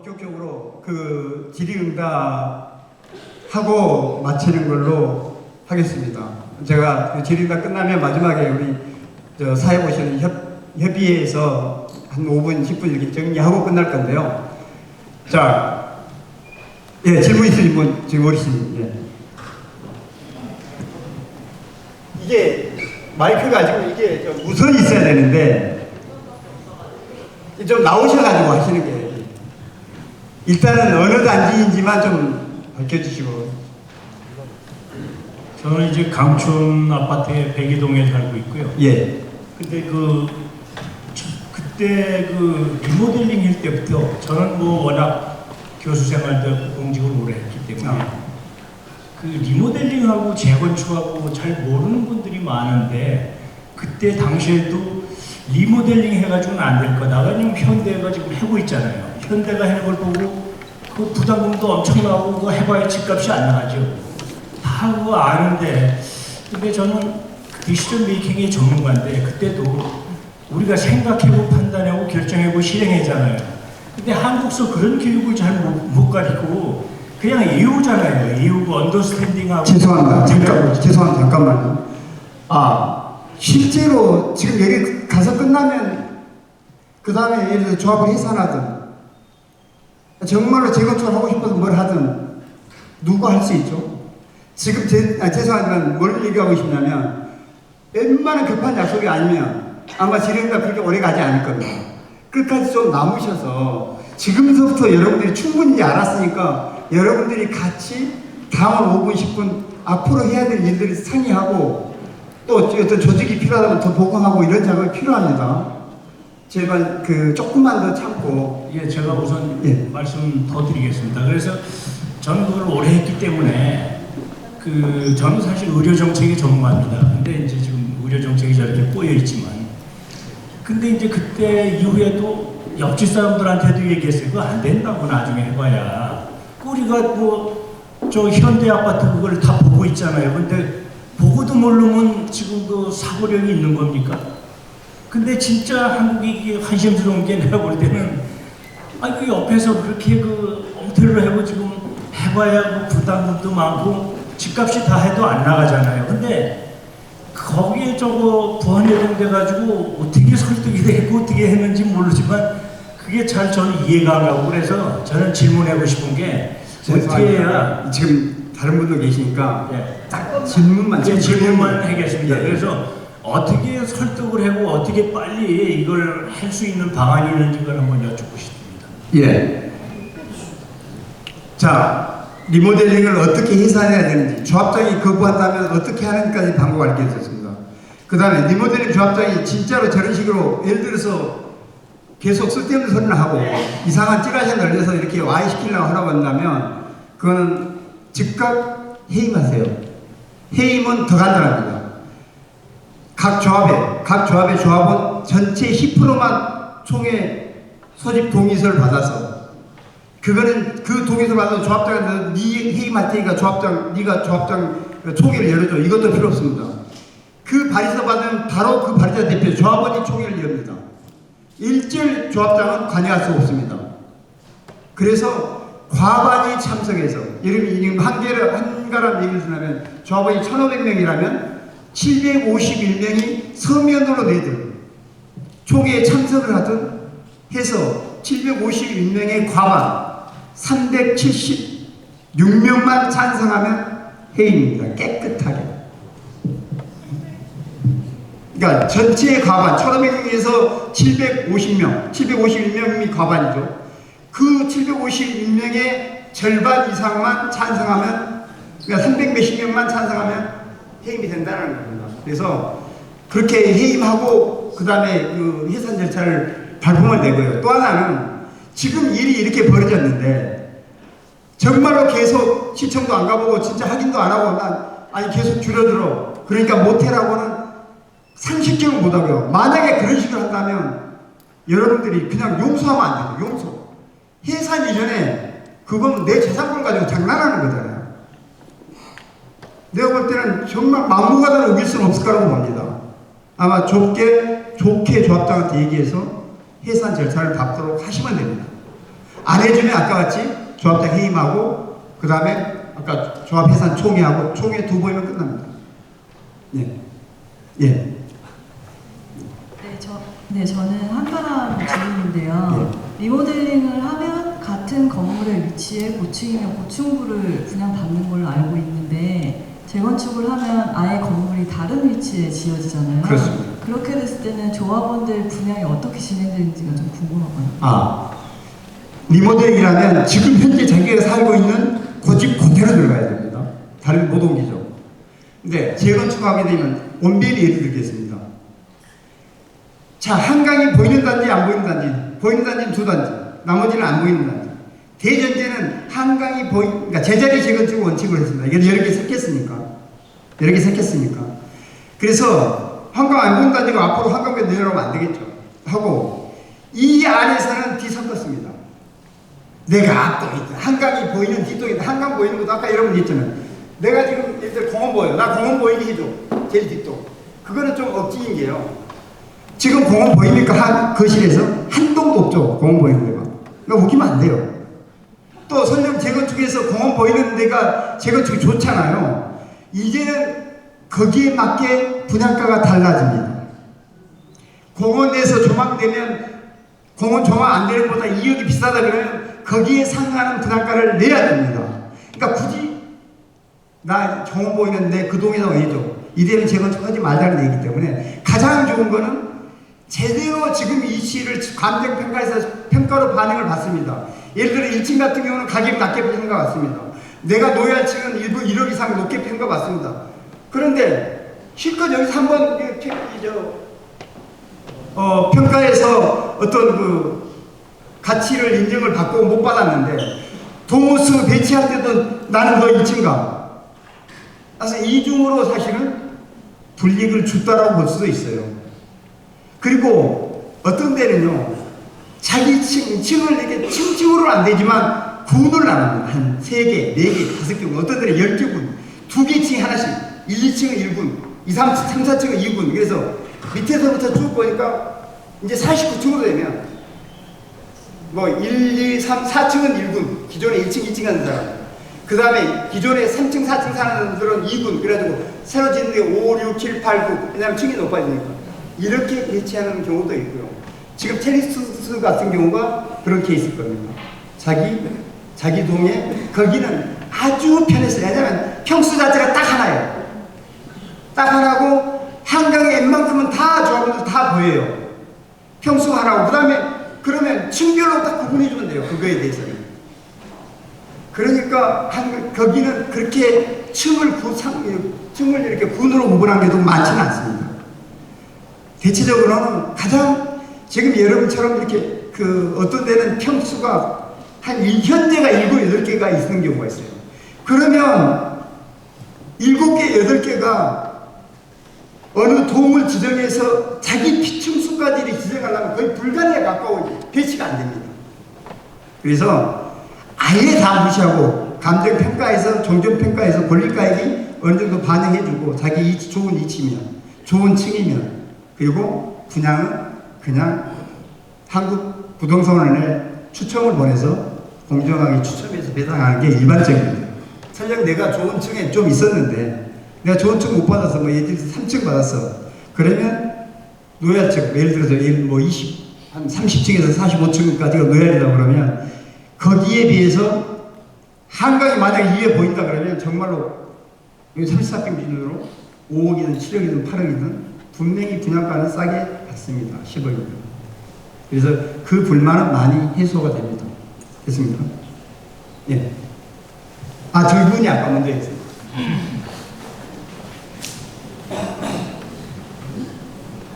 본격적으로 그 질의응답하고 마치는 걸로 하겠습니다. 제가 그 질의응답 끝나면 마지막에 우리 저 사회 보시는 협의회에서 한 5분, 10분 이렇게 정리하고 끝날 건데요. 자, 예, 질문 있으신 분 지금 어르신. 예. 이게 마이크가 지금 이게 좀 무선이 있어야 되는데 좀 나오셔가지고 하시는 게 일단은 어느 단지인지만 좀 밝혀주시고. 저는 이제 강촌 아파트의 백이동에 살고 있고요. 예. 근데 그때 리모델링 할 때부터 저는 워낙 교수 생활도 공직을 오래 했기 때문에 그 리모델링하고 재건축하고 잘 모르는 분들이 많은데 그때 당시에도 리모델링 해가지고는 안 될 거다. 왜냐면 현대가 지금 하고 있잖아요. 현대가 하는 걸 보고 그 부담금도 엄청나고 그거 해봐야 집값이 안 나가죠. 다 그거 아는데 근데 저는 디시전 메이킹의 전문가인데 그때도 우리가 생각하고 판단하고 결정하고 실행하잖아요. 근데 한국서 그런 교육을 잘 못 가르치고 그냥 이유잖아요. 이유고 언더스탠딩하고. 죄송합니다. 잠깐만요. 실제로 지금 여기 가서 끝나면 그 다음에 예를 들어 조합을 해산하든 정말로 재건축을 하고 싶어서 뭘 하든 누가 할 수 있죠? 지금 죄송하지만 뭘 얘기하고 싶냐면 웬만한 급한 약속이 아니면 아마 질의응답 그렇게 오래 가지 않을 겁니다. 끝까지 좀 남으셔서 지금서부터 여러분들이 충분히 알았으니까 여러분들이 같이 다음 5분, 10분 앞으로 해야 될 일들을 상의하고 또 어떤 조직이 필요하다면 더 보강하고 이런 작업이 필요합니다. 제발 조금만 더 참고. 예, 제가 우선 말씀 더 드리겠습니다. 그래서 저는 그걸 오래 했기 때문에 저는 사실 의료 정책의 전문가입니다. 근데 이제 지금 의료 정책이 저렇게 꼬여 있지만, 근데 이제 그때 이후에도 옆집 사람들한테도 얘기했어요. 그거 안 된다고 나중에 해봐야. 우리가 저 현대 아파트 그걸 다 보고 있잖아요. 근데 보고도 모르면 지금 그 사고력이 있는 겁니까? 근데 진짜 한국이 이게 한심스러운 게 내가 볼 때는 그 옆에서 그렇게 엉터리로 하고 지금 해봐야 부담금도 많고 집값이 다 해도 안 나가잖아요. 근데 거기에 부안해동돼 가지고 어떻게 설득이 되고 어떻게 했는지 모르지만 그게 잘 저는 이해가 안 가고 그래서 저는 질문하고 싶은 게 어떻게 해야 지금 다른 분도 계시니까 딱 질문만 하겠습니다. 그래서 어떻게 설득을 하고 어떻게 빨리 이걸 할 수 있는 방안이 있는지 그걸 한번 여쭙고 싶습니다. 예. 자, 리모델링을 어떻게 해산해야 되는지, 조합장이 거부한다면 어떻게 하는지까지 방법을 알려드렸습니다. 그 다음에 리모델링 조합장이 진짜로 저런 식으로 예를 들어서 계속 쓸데없는 소리를 하고 이상한 찌라시를 늘려서 이렇게 와해시키려고 하라고 한다면 그거는 즉각 해임하세요. 해임은 더 간단합니다. 각 조합의 조합원 전체 10%만 총회 소집 동의서를 받아서 그거는 그 동의서를 받아서 조합장한테 네 해임할 테니까 네가 조합장 총회를 열어줘. 이것도 필요 없습니다. 그 발의서 받으면 바로 그 발의자 대표 조합원이 총회를 엽니다. 일절 조합장은 관여할 수 없습니다. 그래서 과반이 참석해서 예를 한가람 얘기를 드리면 조합원이 1,500명이라면 751명이 서면으로 내든 총회에 참석을 하든 해서 751명의 과반 376명만 찬성하면 해임입니다. 깨끗하게. 그러니까 전체의 과반 1,500명에서 751명이 과반이죠. 그 751명의 절반 이상만 찬성하면, 그러니까 300몇십 명만 찬성하면 해임이 된다는 겁니다. 그래서 그렇게 해임하고 그 다음에 해산 절차를 발품을 내고요. 또 하나는 지금 일이 이렇게 벌어졌는데 정말로 계속 시청도 안 가보고 진짜 확인도 안 하고 계속 줄어들어. 그러니까 못해라고는 상식적으로 못하고요. 만약에 그런 식으로 한다면 여러분들이 그냥 용서하면 안 돼요. 용서. 해산 이전에 그건 내 재산권을 가지고 장난하는 거잖아요. 내가 볼 때는 정말 막무가내로 우길 수는 없을 거라고 봅니다. 아마 좋게 조합장한테 얘기해서 해산 절차를 밟도록 하시면 됩니다. 안 해주면 아까 같이 조합장 해임하고 그 다음에 아까 조합 해산 총회하고 총회 2번이면 끝납니다. 예. 예. 저는 한가람 질문인데요. 리모델링을 하면 같은 건물의 위치에 고층이면 고층부를 분양받는 걸로 알고 있는데 재건축을 하면 아예 건물이 다른 위치에 지어지잖아요. 그렇습니다. 그렇게 됐을 때는 조합원들 분양이 어떻게 진행되는지가 좀 궁금하거든요. 아, 리모델링이라면 지금 현재 자기가 살고 있는 그 집 그대로 들어가야 됩니다. 다른 못 옮기죠. 근데 재건축하게 되면 원벨이 예를 들겠습니다. 자, 한강이 보이는 단지, 안 보이는 단지, 보이는 단지는 2단지, 나머지는 안 보이는 단지. 대전제는 한강이 그러니까 제자리 재건축 원칙으로 했습니다. 이게 여러 개 섞였으니까. 여러 개 섞였으니까. 그래서 한강 안 보이는 단지가 앞으로 한강에 내려오면 안 되겠죠. 하고, 이 안에서는 뒤섞었습니다. 내가 앞동이 있다. 한강이 보이는 뒷동이 있다. 한강 보이는 것도 아까 여러분 얘기했잖아요. 내가 지금 일단 공원 보여요. 나 공원 보이게 해줘. 제일 뒷동. 그거는 좀 억지인 게요. 지금 공원 보입니까? 거실에서? 한 동도 없죠. 공원 보이는 데가. 그러니까 웃기면 안 돼요. 또 설령 재건축에서 공원 보이는 데가 재건축이 좋잖아요. 이제는 거기에 맞게 분양가가 달라집니다. 공원에서 조망되면 공원 조망 안 되는 것보다 2억이 비싸다 그러면 거기에 상응하는 분양가를 내야 됩니다. 그러니까 굳이 나 공원 보이는데 그 동에서 해줘. 이대로 재건축하지 말자는 얘기기 때문에 가장 좋은 거는 제대로 지금 이 시를 감정평가에서 평가로 반응을 받습니다. 예를 들어 1층 같은 경우는 가격이 낮게 평가받습니다. 내가 노후층은 일부 1억 이상 높게 평가받습니다. 그런데 실컷 여기서 한번 평가에서 어떤 그 가치를 인정을 받고 못 받았는데 동호수 배치할 때도 나는 너 1층 가. 그래서 이중으로 사실은 불이익을 줬다라고 볼 수도 있어요. 그리고 어떤 데는요, 자기 층을 이렇게 층으로는 안 되지만 군을 나눕니다. 한 3개, 4개, 5개, 어떤 데는 10개, 2개 층 하나씩, 1, 2층은 1군, 2, 3, 4층은 2군. 그래서 밑에서부터 쭉 보니까 이제 49층으로 되면 뭐 1, 2, 3, 4층은 1군, 기존에 1층, 2층 하는 사람. 그 다음에 기존에 3층, 4층 사는 사람들은 2군. 그래가지고 새로 짓는 게 5, 6, 7, 8, 9. 왜냐하면 층이 높아지니까. 이렇게 배치하는 경우도 있고요. 지금 테니스 같은 경우가 그런 케이스일 겁니다. 자기 동에 거기는 아주 편했어요. 왜냐하면 평수 자체가 딱 하나예요. 딱 하나고 한강에 웬만큼은 다 조합원들 다 보여요. 평수 하나고 그 다음에 그러면 층별로 딱 구분해 주면 돼요. 그거에 대해서는. 그러니까 거기는 그렇게 층을 이렇게 군으로 구분한 게도 많지는 않습니다. 대체적으로는 가장 지금 여러분처럼 이렇게 어떤 데는 평수가 현재가 7, 8개가 있는 경우가 있어요. 그러면 7개, 8개가 어느 동을 지정해서 자기 피층수까지 지정하려면 거의 불가능에 가까운 배치가 안 됩니다. 그래서 아예 다 무시하고 감정평가에서, 종전평가에서 권리가액이 어느 정도 반영해주고 자기 좋은 위치면, 좋은 층이면, 그리고 분양은 그냥 한국부동산원에 추첨을 보내서 공정하게 추첨해서 배당하는 게 일반적입니다. 설령 내가 좋은 층에 좀 있었는데 내가 좋은 층 못 받아서 뭐 예를 들어서 3층 받았어. 그러면 노야층, 예를 들어서 한 30층에서 45층까지가 노야이라고 그러면 거기에 비해서 한강이 만약에 위에 보인다 그러면 정말로 34평 기준으로 5억이든 7억이든 8억이든 분명히 분양가는 싸게 받습니다. 10억이든. 그래서 그 불만은 많이 해소가 됩니다. 됐습니까? 예. 저 분이 아까 먼저 했습니다.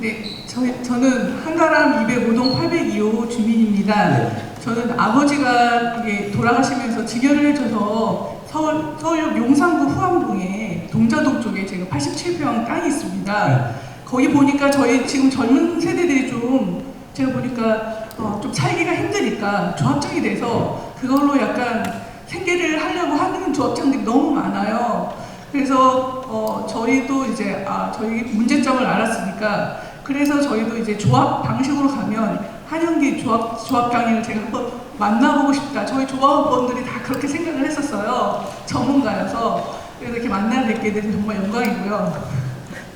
네, 저는 한가람 205동 802호 주민입니다. 네. 저는 아버지가 돌아가시면서 증여를 해줘서 서울역 용산구 후암동에 동자동 쪽에 제가 87평 땅이 있습니다. 네. 거기 보니까 저희 지금 젊은 세대들이 좀 제가 보니까 좀 살기가 힘드니까 조합장이 돼서 그걸로 약간 생계를 하려고 하는 조합장들이 너무 많아요. 그래서 저희도 이제 저희 문제점을 알았으니까 그래서 저희도 이제 조합 방식으로 가면 한영기 조합장을 제가 한번 만나보고 싶다. 저희 조합원들이 다 그렇게 생각을 했었어요. 전문가여서. 그래서 이렇게 만나 뵙게 돼서 정말 영광이고요.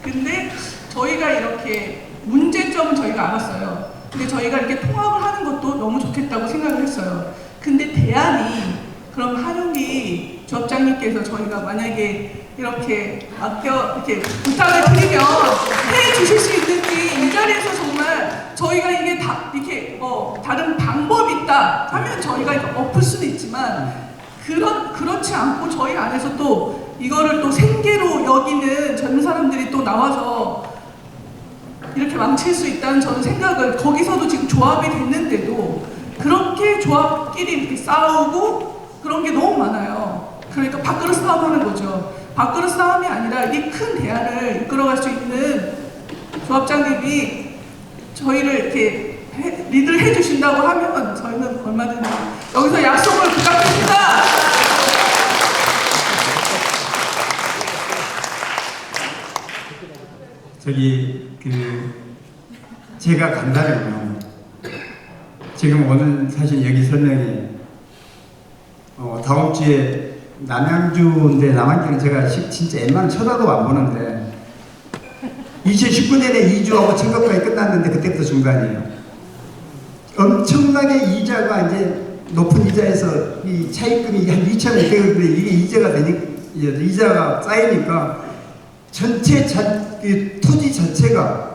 근데 저희가 이렇게 문제점은 저희가 알았어요. 근데 저희가 이렇게 통합을 하는 것도 너무 좋겠다고 생각을 했어요. 근데 대안이 그럼 한용기 조합장님께서 저희가 만약에 이렇게 이렇게 부탁을 드리면 해 주실 수 있는지 이 자리에서 정말 저희가 이게 다 이렇게 다른 방법이 있다 하면 저희가 이거 엎을 수는 있지만 그렇지 않고 저희 안에서 또 이거를 또 생계로 여기는 젊은 사람들이 또 나와서 이렇게 망칠 수 있다는 저는 생각을 거기서도 지금 조합이 됐는데도 그렇게 조합끼리 이렇게 싸우고 그런 게 너무 많아요. 그러니까 밥그릇 싸움하는 거죠. 밥그릇 싸움이 아니라 이 큰 대안을 이끌어갈 수 있는 조합장님이 저희를 이렇게 리드를 해주신다고 하면 저희는 얼마든지 여기서 약속을 부탁드립니다. 제가 간다면요. 지금 오늘 사실 여기 설명이 다음 주에 남양주인데 남양주는 제가 진짜 웬만하면 쳐다도 안 보는데 2019년에 2주하고 청각까지 끝났는데 그때부터 중단이에요. 엄청나게 이자가 이제 높은 이자에서 이 차입금이 한 2,000원 되는데 이게 이자가 쌓이니까 전체 토지 전체가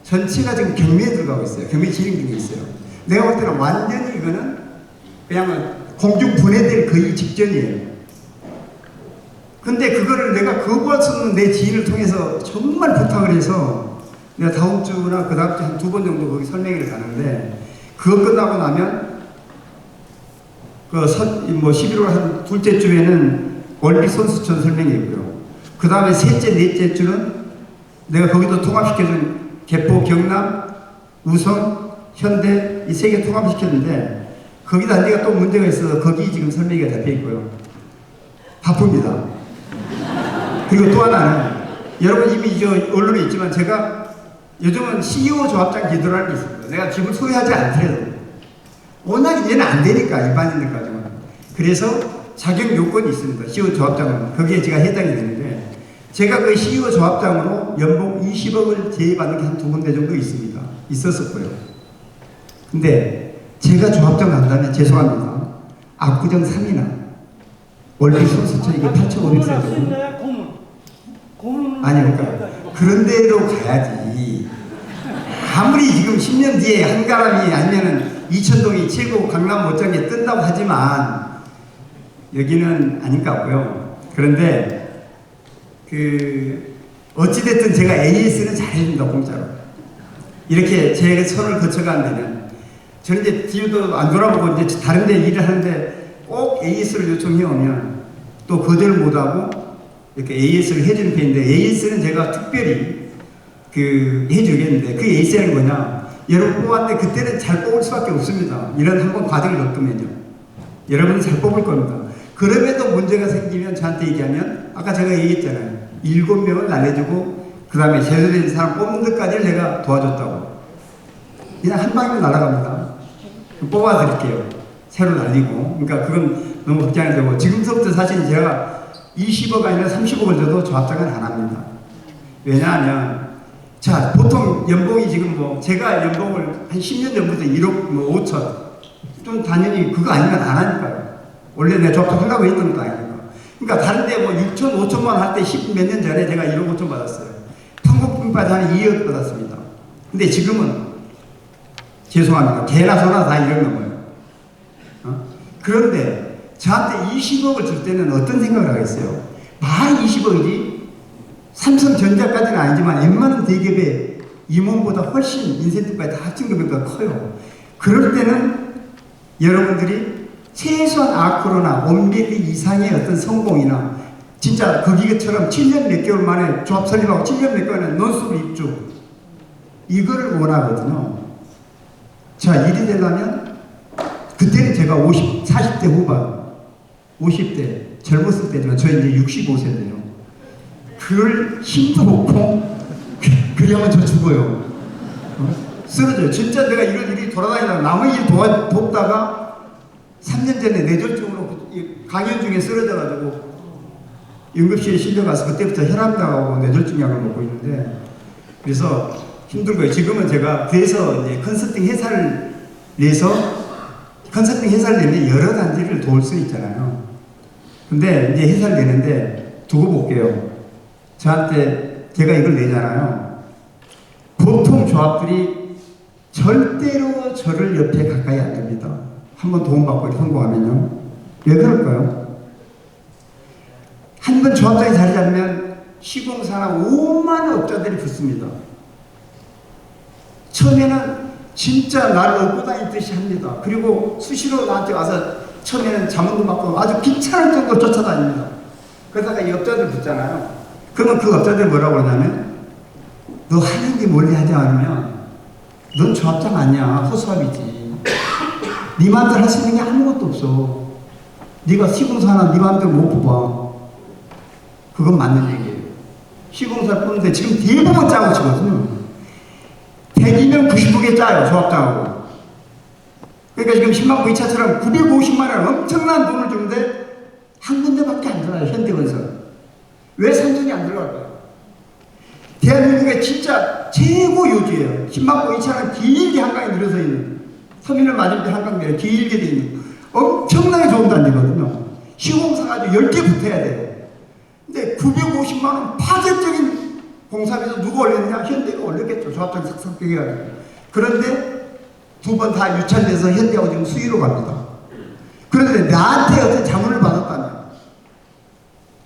지금 경매에 들어가고 있어요. 경매 진행 중에 있어요. 내가 볼 때는 완전히 이거는 그냥 공중 분해될 거의 직전이에요. 근데 그거를 내가 거부할 수 없는 내 지인을 통해서 정말 부탁을 해서 내가 다음 주나 그 다음 주 한 2번 정도 거기 설명회를 가는데 그거 끝나고 나면 11월 한 둘째 주에는 올림픽 선수촌 설명회고요. 그 다음에 셋째, 넷째 주는 내가 거기도 통합시켜준 개포, 경남, 우성, 현대 이 세 개 통합시켰는데 거기다 내가 또 문제가 있어서 거기 지금 설명회가 잡혀 있고요. 바쁩니다. 그리고 또 하나는 여러분 이미 언론에 있지만 제가 요즘은 CEO 조합장 기도라는 게 있습니다. 내가 집을 소유하지 않더라도 워낙 얘는 안 되니까 일반인들까지는. 그래서 자격 요건이 있습니다. CEO 조합장은 거기에 제가 해당이 되는데 제가 그 CEO 조합장으로 연봉 20억을 제의받는 게 한 2군데 정도 있었었고요. 근데 제가 조합장 간다면 죄송합니다. 압구정 3이나 원래 선수촌 이게 8,500세죠. 아니 그러니까 그런 데로 가야지. 아무리 지금 10년 뒤에 한가람이 아니면은 이천동이 최고 강남 못지않게 뜬다고 하지만 여기는 아닌 것 같고요. 그런데 어찌됐든 제가 AS는 잘해준다 공짜로. 이렇게 제 손을 거쳐간 데는 저는 이제 뒤도 안 돌아보고 이제 다른 데 일을 하는데 꼭 AS를 요청해 오면 또 거절을 못하고 이렇게 AS를 해주는 편인데 AS는 제가 특별히 해주겠는데 그 AS는 뭐냐? 여러분 뽑았는데 그때는 잘 뽑을 수밖에 없습니다. 이런 한번 과정을 겪으면요. 여러분은 잘 뽑을 겁니다. 그럼에도 문제가 생기면 저한테 얘기하면 아까 제가 얘기했잖아요. 7명을 날려주고 그 다음에 제대로 된 사람 뽑는 데까지를 내가 도와줬다고. 그냥 한 방이면 날아갑니다. 뽑아드릴게요. 새로 날리고. 그러니까 그건 너무 걱정이 되고 지금부터 사실 제가 20억 아니라 30억을 줘도 조합장은 안 합니다. 왜냐하면 자 보통 연봉이 지금 제가 연봉을 한 10년 전부터 1억 5천 좀 당연히 그거 아니면 안 하니까요. 원래 내가 조합장 하려고 했던 것도 아니니까. 그러니까 다른데 6천 5천만 원 할 때 10 몇 년 전에 제가 1억 5천 받았어요. 한국분까지 한 2억 받았습니다. 근데 지금은 죄송합니다. 개나 소나 다 1억 넘어요. 그런데 저한테 20억을 줄 때는 어떤 생각을 하겠어요? 만 20억이지 삼성전자까지는 아니지만 웬만한 대기업의 임원보다 훨씬 인센티브가 다 합친 금액보다 커요. 그럴 때는 여러분들이 최소한 아크로나 온빌리 이상의 어떤 성공이나 진짜 거기처럼 7년 몇 개월 만에 조합 설립하고 7년 몇 개월 만에 논스톱 입주 이거를 원하거든요. 자 일이 되려면 그때는 제가 40대 후반 50대 젊었을 때지만 저 이제 65세인데요. 그럴 힘도 없고 그러면 저 죽어요. 쓰러져요. 진짜 내가 이런 일이 돌아다니다가 남의 일 돕다가 3년 전에 뇌졸중으로 강연 중에 쓰러져가지고 응급실에 실려가서 그때부터 혈압나고 뇌졸중 약을 먹고 있는데, 그래서 힘들고요. 지금은 제가 그래서 이제 컨설팅 회사를 내서 컨설팅 회사를 내면 여러 단지를 도울 수 있잖아요. 근데 이제 회사를 내는데 두고 볼게요. 저한테 제가 이걸 내잖아요. 보통 조합들이 절대로 저를 옆에 가까이 안 됩니다. 한번 도움받고 성공하면요. 왜 그럴까요? 한 번 조합장이 자리 잡으면 시공사나 5만 업자들이 붙습니다. 처음에는 진짜 나를 업고 다니듯이 합니다. 그리고 수시로 나한테 와서 처음에는 자문도 받고 아주 귀찮을 정도로 쫓아다닙니다. 그러다가 이 업자들 붙잖아요. 그러면 그 업자들 뭐라고 그러냐면, 너 하는 게 멀리 하지 않으면 넌 조합장 아니야. 허수아비지. 네 마음대로 할 수 있는 게 아무것도 없어. 네가 시공사나 네 마음대로 못 뽑아. 그건 맞는 얘기예요. 시공사를 뽑는데 지금 대부분 짜고 치거든요. 100이면 99개 짜요, 조합장하고. 그러니까 지금 10만 2차처럼 950만 원 엄청난 돈을 주는데 한 군데밖에 안 들어가요, 현대건설. 왜 선전이 안 들어갈까요? 대한민국의 진짜 최고 요지예요. 10만 2차는 길게 한강에 늘어서 있는, 서민을 맞을 때 한강 내에 길게 돼 있는 엄청나게 좋은 단지거든요. 시공사가 아주 10개 붙어야 돼요. 근데 950만 원 파격적인 공사비도 누가 올렸냐? 현대가 올렸겠죠. 조합장 삭삭 빼겨가지고. 그런데 두 번 다 유찰돼서 현대하고 지금 수위로 갑니다. 그런데 나한테 어떤 자문을 받았다면,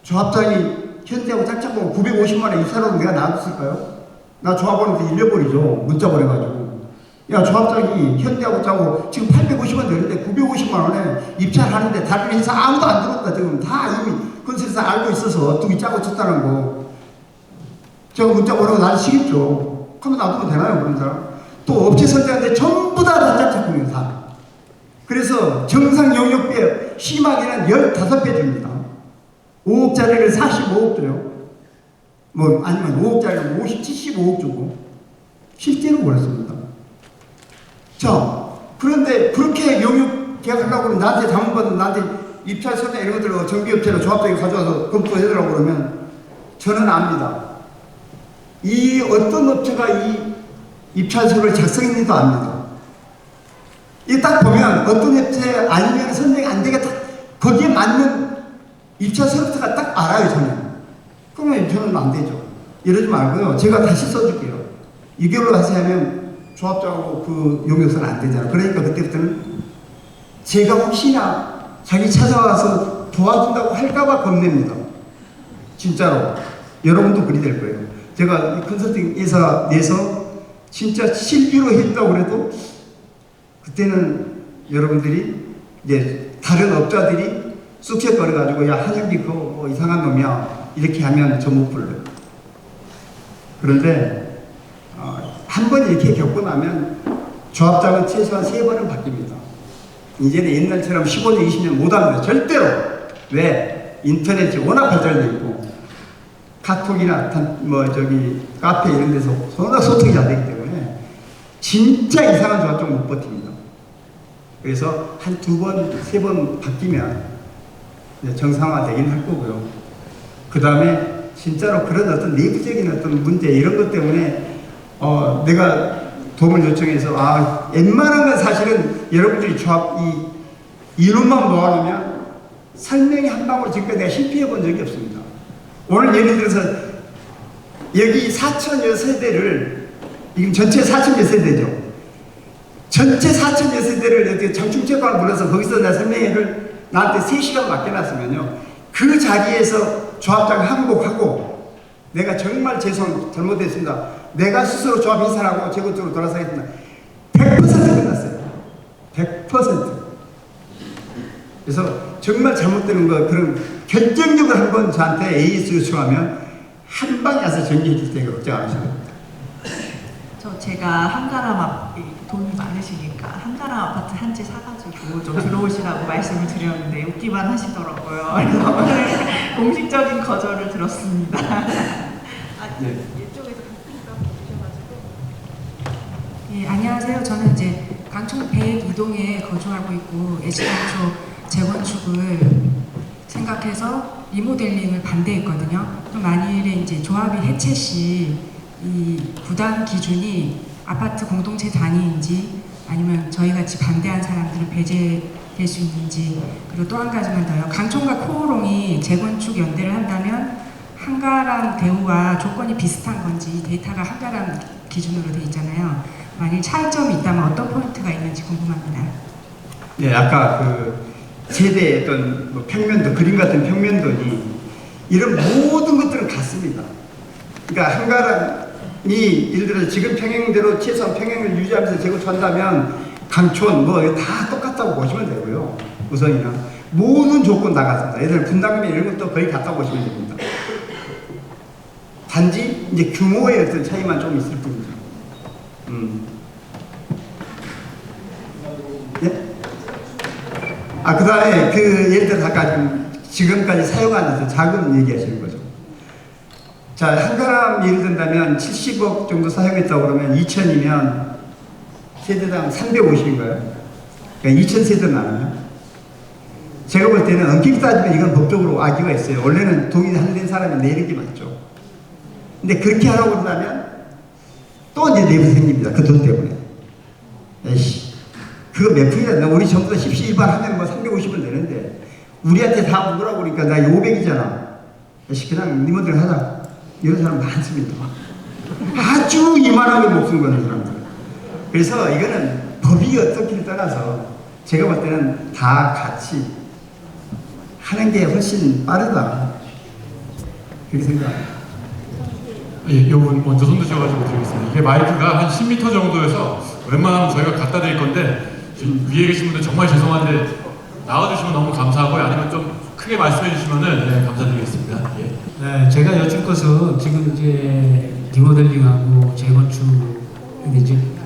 조합장이 현대하고 짝짝하고 950만 원 입사로 내가 놔뒀을까요? 나 조합원한테 잃려버리죠. 문자 보내가지고. 야, 조합장이 현대하고 짜고 지금 850원 되는데 950만 원에 입찰하는데 다른 회사 아무도 안 들어온다. 지금 다 이미 건설사 알고 있어서 두 개 짜고 쳤다는 거. 제가 문자 보내고 난 시겠죠. 그러면 놔두면 되나요, 그런 사람? 또 업체 선정하는데 전부 다 짝짝꿍이에요, 다. 그래서 정상 용역비에 심하게는 15배 줍니다. 5억짜리를 45억 줘요. 뭐 아니면 5억짜리를 50, 75억 주고. 실제로 그랬습니다. 자, 그런데 그렇게 용역 계약하려고 그러면 나한테 자문받은, 나한테 입찰 설정 이런 것들을 정비업체로 조합장이 가져와서 검토해달라고 그러면 저는 압니다. 이 어떤 업체가 이 입찰서를 작성했는지도 압니다. 이 딱 보면 어떤 업체 아니면 선정이 안 되겠다. 거기에 맞는 입찰서부터가 딱 알아요, 저는. 그러면 저는 안 되죠. 이러지 말고요. 제가 다시 써줄게요. 2개월로 다시 하면 조합장하고 그 용역서는 안 되잖아요. 그러니까 그때부터는 제가 혹시나 자기 찾아와서 도와준다고 할까봐 겁냅니다. 진짜로. 여러분도 그리 될 거예요. 제가 이 컨설팅 회사 내서 진짜 실비로 했다고 그래도 그때는 여러분들이 이제 다른 업자들이 쑥색거려가지고 야, 한영기 그거 뭐 이상한 놈이야. 이렇게 하면 저 못 불러요. 그런데 한 번 이렇게 겪고 나면 조합장은 최소한 3번은 바뀝니다. 이제는 옛날처럼 15년, 20년 못합니다. 절대로. 왜? 인터넷이 워낙 발달되어 있고 카톡이나 카페 이런 데서 워낙 소통이 잘 되기 때문에 진짜 이상한 조합장 못 버팁니다. 그래서 한 2번, 3번 바뀌면 정상화되긴 할 거고요. 그 다음에 진짜로 그런 어떤 내부적인 어떤 문제 이런 것 때문에 내가 도움을 요청해서 웬만한 건 사실은 여러분들이 조합 이론만 모아놓으면 설명이 한 방울 지금까지 내가 실패해 본 적이 없습니다. 오늘 예를 들어서 여기 4천여 세대를 지금 전체 4천여 세대죠. 전체 4천여 세대를 이렇게 장충체육관을 불러서 거기서 내가 설명회를 나한테 3시간 맡겨놨으면요. 그 자리에서 조합장 항복하고 내가 정말 잘못했습니다. 내가 스스로 조합 해산하고 제 것으로 돌아서겠습니다. 100% 끝났어요. 100%. 그래서 정말 잘못되는 거 그런 결정력을 한번 저한테 AS 요청하면 한 방에 와서 정리해 줄 테니까 걱정 안 하셔도 됩니다. 제가 한가람 돈이 많으시니까 한가람 아파트 한 채 사가지고 좀 들어오시라고 말씀을 드렸는데 웃기만 하시더라고요. 그래서 공식적인 거절을 들었습니다. 이쪽에서 오셔가지고. 예, 안녕하세요. 저는 이제 강촌 102동에 거주하고 있고 SK강촌 재건축을 생각해서 리모델링을 반대했거든요. 또 만일에 이제 조합이 해체 시 이 부담 기준이 아파트 공동체 단위인지 아니면 저희 같이 반대한 사람들은 배제될 수 있는지, 그리고 또 한 가지만 더요. 강촌과 코오롱이 재건축 연대를 한다면 한가람 대우와 조건이 비슷한 건지, 데이터가 한가람 기준으로 돼 있잖아요. 만일 차이점이 있다면 어떤 포인트가 있는지 궁금합니다. 네, 아까 그 세대의 어떤 뭐 평면도, 그림 같은 평면도니 이런 모든 것들은 같습니다. 그러니까 한가람이 예를 들어 지금 평행대로 최소한 평행을 유지하면서 재건축한다면 강촌 뭐 다 똑같다고 보시면 되고요. 우선이나 모든 조건 다 같습니다. 예를 들어 분담금 이런 것도 거의 같다고 보시면 됩니다. 단지 이제 규모의 어떤 차이만 좀 있을 뿐이죠. 예? 그 다음에 예를 들어 아까 지금까지 사용하는 자금 얘기하시는 거죠. 자, 한가람 예를 든다면 70억 정도 사용했다고 그러면 2000이면 세대당 350인가요? 그러니까 2000세대 나눠요. 제가 볼 때는 엄격히 따지면 이건 법적으로 악의가 있어요. 원래는 동의 안 된 사람이 내는 게 맞죠. 근데 그렇게 하라고 그러면 또 이제 내부 생깁니다. 그 돈 때문에. 에이씨, 그거 몇 푼이야? 우리 전부 다 십시일반 하면 뭐 350은 되는데 우리한테 다 묻으라고 그러니까 나 500이잖아. 에이씨, 그냥 니모들 하자. 이런 사람 많습니다. 아주 이만하게 목숨 거는 사람들. 그래서 이거는 법이 어떻기를 떠나서 제가 볼 때는 다 같이 하는 게 훨씬 빠르다. 그렇게 생각합니다. 예, 요분 먼저 손 드셔가지고 드리겠습니다. 이게 마이크가 한 10m 정도여서 웬만하면 저희가 갖다 드릴 건데 위에 계신 분들 정말 죄송한데 나와주시면 너무 감사하고요. 아니면 좀 크게 말씀해 주시면은 네, 감사드리겠습니다. 예. 네, 제가 여쭐 것은 지금 이제 리모델링하고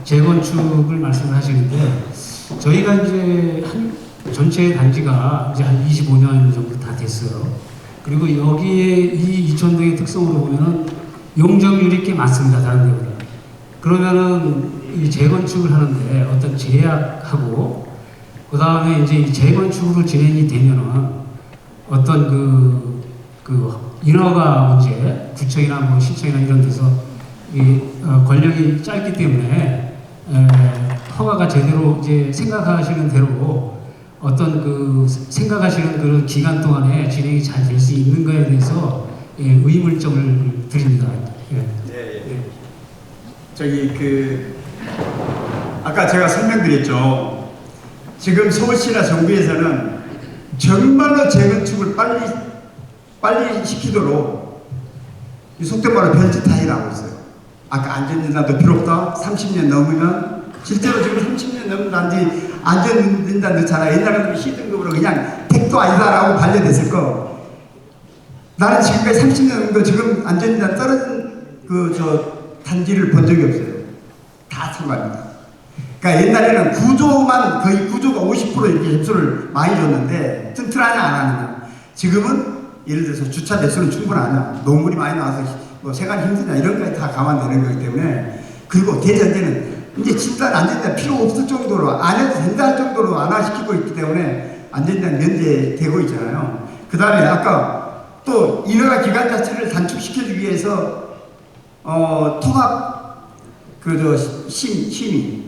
재건축을 말씀을 하시는데 저희가 이제 한 전체 단지가 이제 한 25년 정도 다 됐어요. 그리고 여기에 이 이천동의 특성으로 보면은 용적률이 꽤 많습니다, 다른 데보다. 그러면은 이 재건축을 하는데 어떤 제약하고 그 다음에 이제 이 재건축으로 진행이 되면은 어떤 그 인허가 문제, 구청이나 뭐 시청이나 이런 데서 이 권력이 짧기 때문에 허가가 제대로 이제 생각하시는 대로 어떤 생각하시는 그런 기간 동안에 진행이 잘 될 수 있는 거에 대해서 의문점을 드립니다. 네. 아까 제가 설명드렸죠. 지금 서울시나 정부에서는 정말로 재건축을 빨리 시키도록 속된 말로 별짓 다 해나가고 있어요. 아까 안전진단도 필요 없다. 30년 넘으면 실제로 지금 30년 넘은 단지 안전진단 넣잖아. 옛날에는 시등급으로 그냥 택도 아니다라고 반려됐을 거. 나는 지금까지 30년 정도 지금 안전진단 떨어진 단지를 본 적이 없어요. 다 참고합니다. 그러니까 옛날에는 구조만 거의 구조가 50% 이렇게 접수를 많이 줬는데 튼튼하냐 안 하느냐. 지금은 예를 들어서 주차 대수는 충분하냐, 노물이 많이 나와서 뭐 생활이 힘드냐 이런 것까지 다 감안되는 거기 때문에, 그리고 대전제는 이제 집단 안전장 필요 없을 정도로 안 해도 된다는 정도로 완화시키고 있기 때문에 안전장 면제되고 있잖아요. 그 다음에 아까 또 인허가 기간 자체를 단축시키기 위해서 통합 심의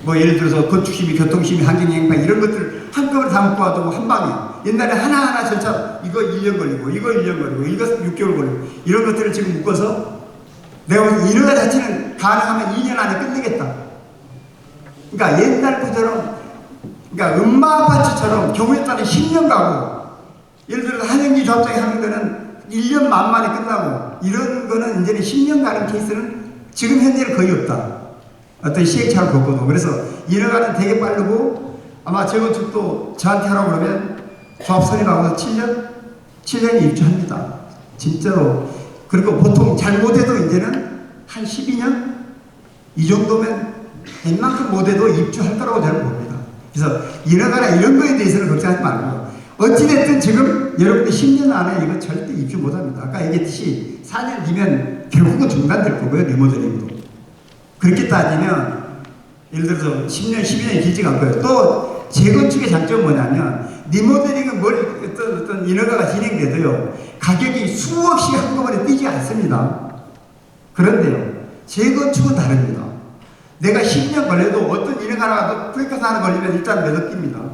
뭐 예를 들어서 건축심의, 교통심의, 환경행방 이런 것들 한꺼번에 다 묶고 와도 한 방에, 옛날에 하나하나 절차 이거 1년 걸리고 이거 1년 걸리고 이거 6개월 걸리고 이런 것들을 지금 묶어서 내가 인허가 자체는 가능하면 2년 안에 끝내겠다. 그러니까 옛날 것처럼, 그러니까 음마 아파트처럼 경우에 따라 10년 가고, 예를 들어서 한영기 조합장이 하는 거는 1년 만에 끝나고, 이런 거는 이제는 10년 가는 케이스는 지금 현재는 거의 없다. 어떤 시행착오를 겪어도. 그래서 인허가는 되게 빠르고, 아마 재건축도 저한테 하라고 그러면 조합 설립하고 7년이 입주합니다. 진짜로. 그리고 보통 잘못해도 이제는 한 12년? 이 정도면 웬만큼 못해도 입주할 거라고 저는 봅니다. 그래서 인허가나 이런 거에 대해서는 걱정하지 말고, 어찌됐든 지금 여러분들 10년 안에 이거 절대 입주 못합니다. 아까 얘기했듯이 4년 뒤면 결국은 중단될 거고요, 리모델링도. 그렇게 따지면 예를 들어서 10년, 12년이 길지 않을 거예요. 또 재건축의 장점은 뭐냐면 리모델링은 어떤 인허가가 진행돼도요 가격이 수억씩 한꺼번에 뛰지 않습니다. 그런데요 재건축은 다릅니다. 내가 10년 걸려도 어떤 인허가나 프리카스 하나 걸리면 일단 몇 억 뜁니다.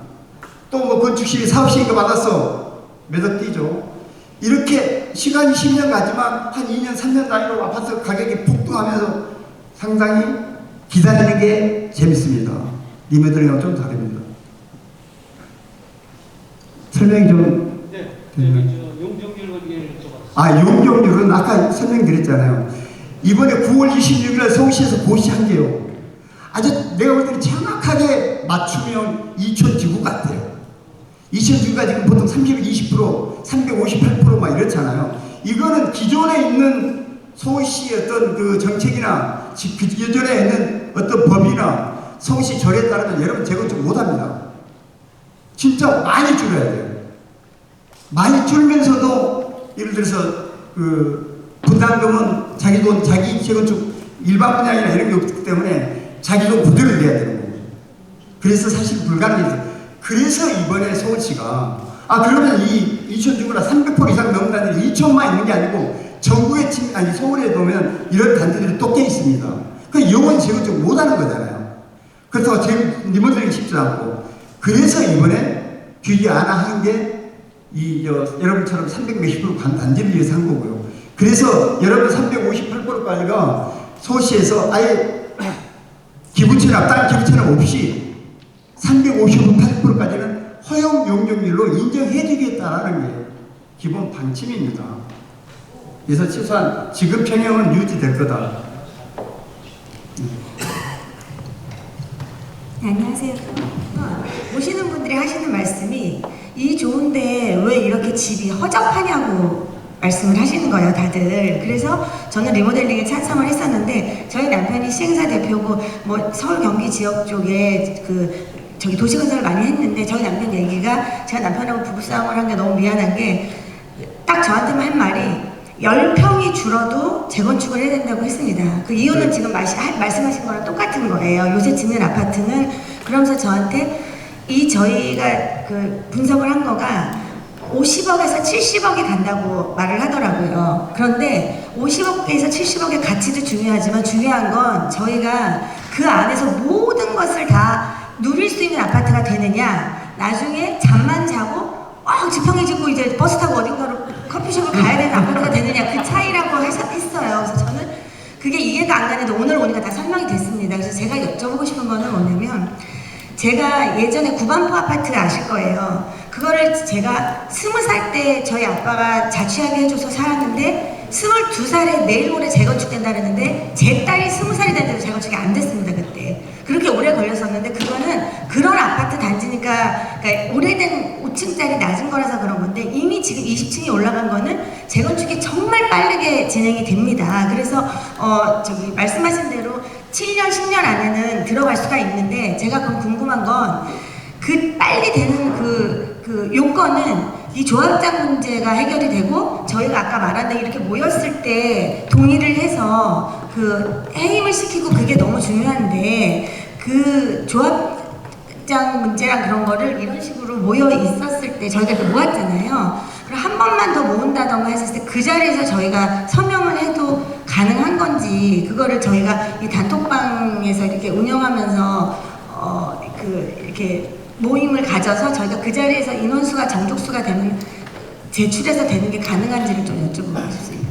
또 뭐 건축실이 사업시행도 받았어 몇 억 뛰죠. 이렇게 시간이 10년 가지만 한 2년, 3년 단위로 아파트 가격이 폭등하면서 상당히 기다리는 게 재밌습니다. 리모델링하고 좀 다릅니다. 설명이 좀 용적률 관계를 여쭤봤어요. 용적률은 아까 설명드렸잖아요. 이번에 9월 26일 서울시에서 고시한 게요. 아주 내가 볼 때는 정확하게 맞추면 이촌지구 같아요. 이촌지구가 지금 보통 320%, 358% 막 이렇잖아요. 이거는 기존에 있는 서울시의 어떤 그 정책이나 기존에 있는 어떤 법이나 서울시 절에 따르면 여러분 재건축 못합니다. 진짜 많이 줄여야 돼요. 많이 줄면서도 예를 들어서 그 분담금은 자기 돈, 자기 재건축 일반 분양이나 이런 게 없기 때문에 자기 돈 그대로 내야 되는 거예요. 그래서 사실 불가능해서 그래서 이번에 서울시가 그러면 이 이촌지구나 300% 이상 넘는 2촌만 있는 게 아니고 전국에 서울에 보면 이런 단지들이 또 꽤 있습니다. 그 영원히 재건축 못하는 거잖아요. 그렇다고 리모델링이 쉽지 않고 그래서 이번에 규제 안 하는 게 여러분처럼 300 몇십 프로 단지를 위해서 한 거고요. 그래서 여러분 358%까지가 서울시에서 아예 기부채납, 다른 기부채납 없이 358%까지는 허용 용적률로 인정해 주겠다라는 게 기본 방침입니다. 그래서 최소한 지금 평형은 유지될 거다. 네, 안녕하세요. 오시는 분들이 하시는 말씀이 이 좋은데 왜 이렇게 집이 허접하냐고 말씀을 하시는 거예요, 다들. 그래서 저는 리모델링에 찬성을 했었는데 저희 남편이 시행사 대표고 뭐 서울 경기 지역 쪽에 저기 도시건설을 많이 했는데 저희 남편 얘기가 제가 남편하고 부부싸움을 한 게 너무 미안한 게 딱 저한테만 한 말이 10평이 줄어도 재건축을 해야 된다고 했습니다. 그 이유는 지금 말씀하신 거랑 똑같은 거예요. 요새 짓는 아파트는. 그러면서 저한테 저희가 그 분석을 한 거가 50억에서 70억이 간다고 말을 하더라고요. 그런데 50억에서 70억의 가치도 중요하지만 중요한 건 저희가 그 안에서 모든 것을 다 누릴 수 있는 아파트가 되느냐, 나중에 잠만 자고 지평해지고 이제 버스 타고 어딘가로 커피숍을 가야 되는 아파트가 되느냐, 그 차이라고 했어요. 그래서 저는 그게 이해가 안 가는데 오늘 오니까 다 설명이 됐습니다. 그래서 제가 여쭤보고 싶은 거는 뭐냐면 제가 예전에 구반포 아파트 아실 거예요. 그거를 제가 20살 때 저희 아빠가 자취하게 해줘서 살았는데 22살에 내일 모레 재건축된다 그랬는데 제 딸이 20살이 됐는데도 재건축이 안 됐습니다. 그때 그렇게 오래 걸렸었는데 그거는 그런 아파트 단지니까 그러니까 오래된 5층짜리 낮은 거라서 그런 건데 이미 지금 20층이 올라간 거는 재건축이 정말 빠르게 진행이 됩니다. 그래서 저기 말씀하신 대로 7년, 10년 안에는 들어갈 수가 있는데 제가 그럼 궁금한 건 그 빨리 되는 그 요건은 이 조합장 문제가 해결이 되고 저희가 아까 말한 대로 이렇게 모였을 때 동의를 해서 그 해임을 시키고 그게 너무 중요한데 그 조합장 문제랑 그런 거를 이런 식으로 모여 있었을 때 저희가 이렇게 모았잖아요. 그럼 한 번만 더 모은다던가 했을 때 그 자리에서 저희가 서명을 해도 가능한 건지 그거를 저희가 이 단톡방에서 이렇게 운영하면서 이렇게 모임을 가져서 저희가 그 자리에서 인원수가 정족수가 되면 제출해서 되는 게 가능한지를 좀 여쭤보고 싶습니다.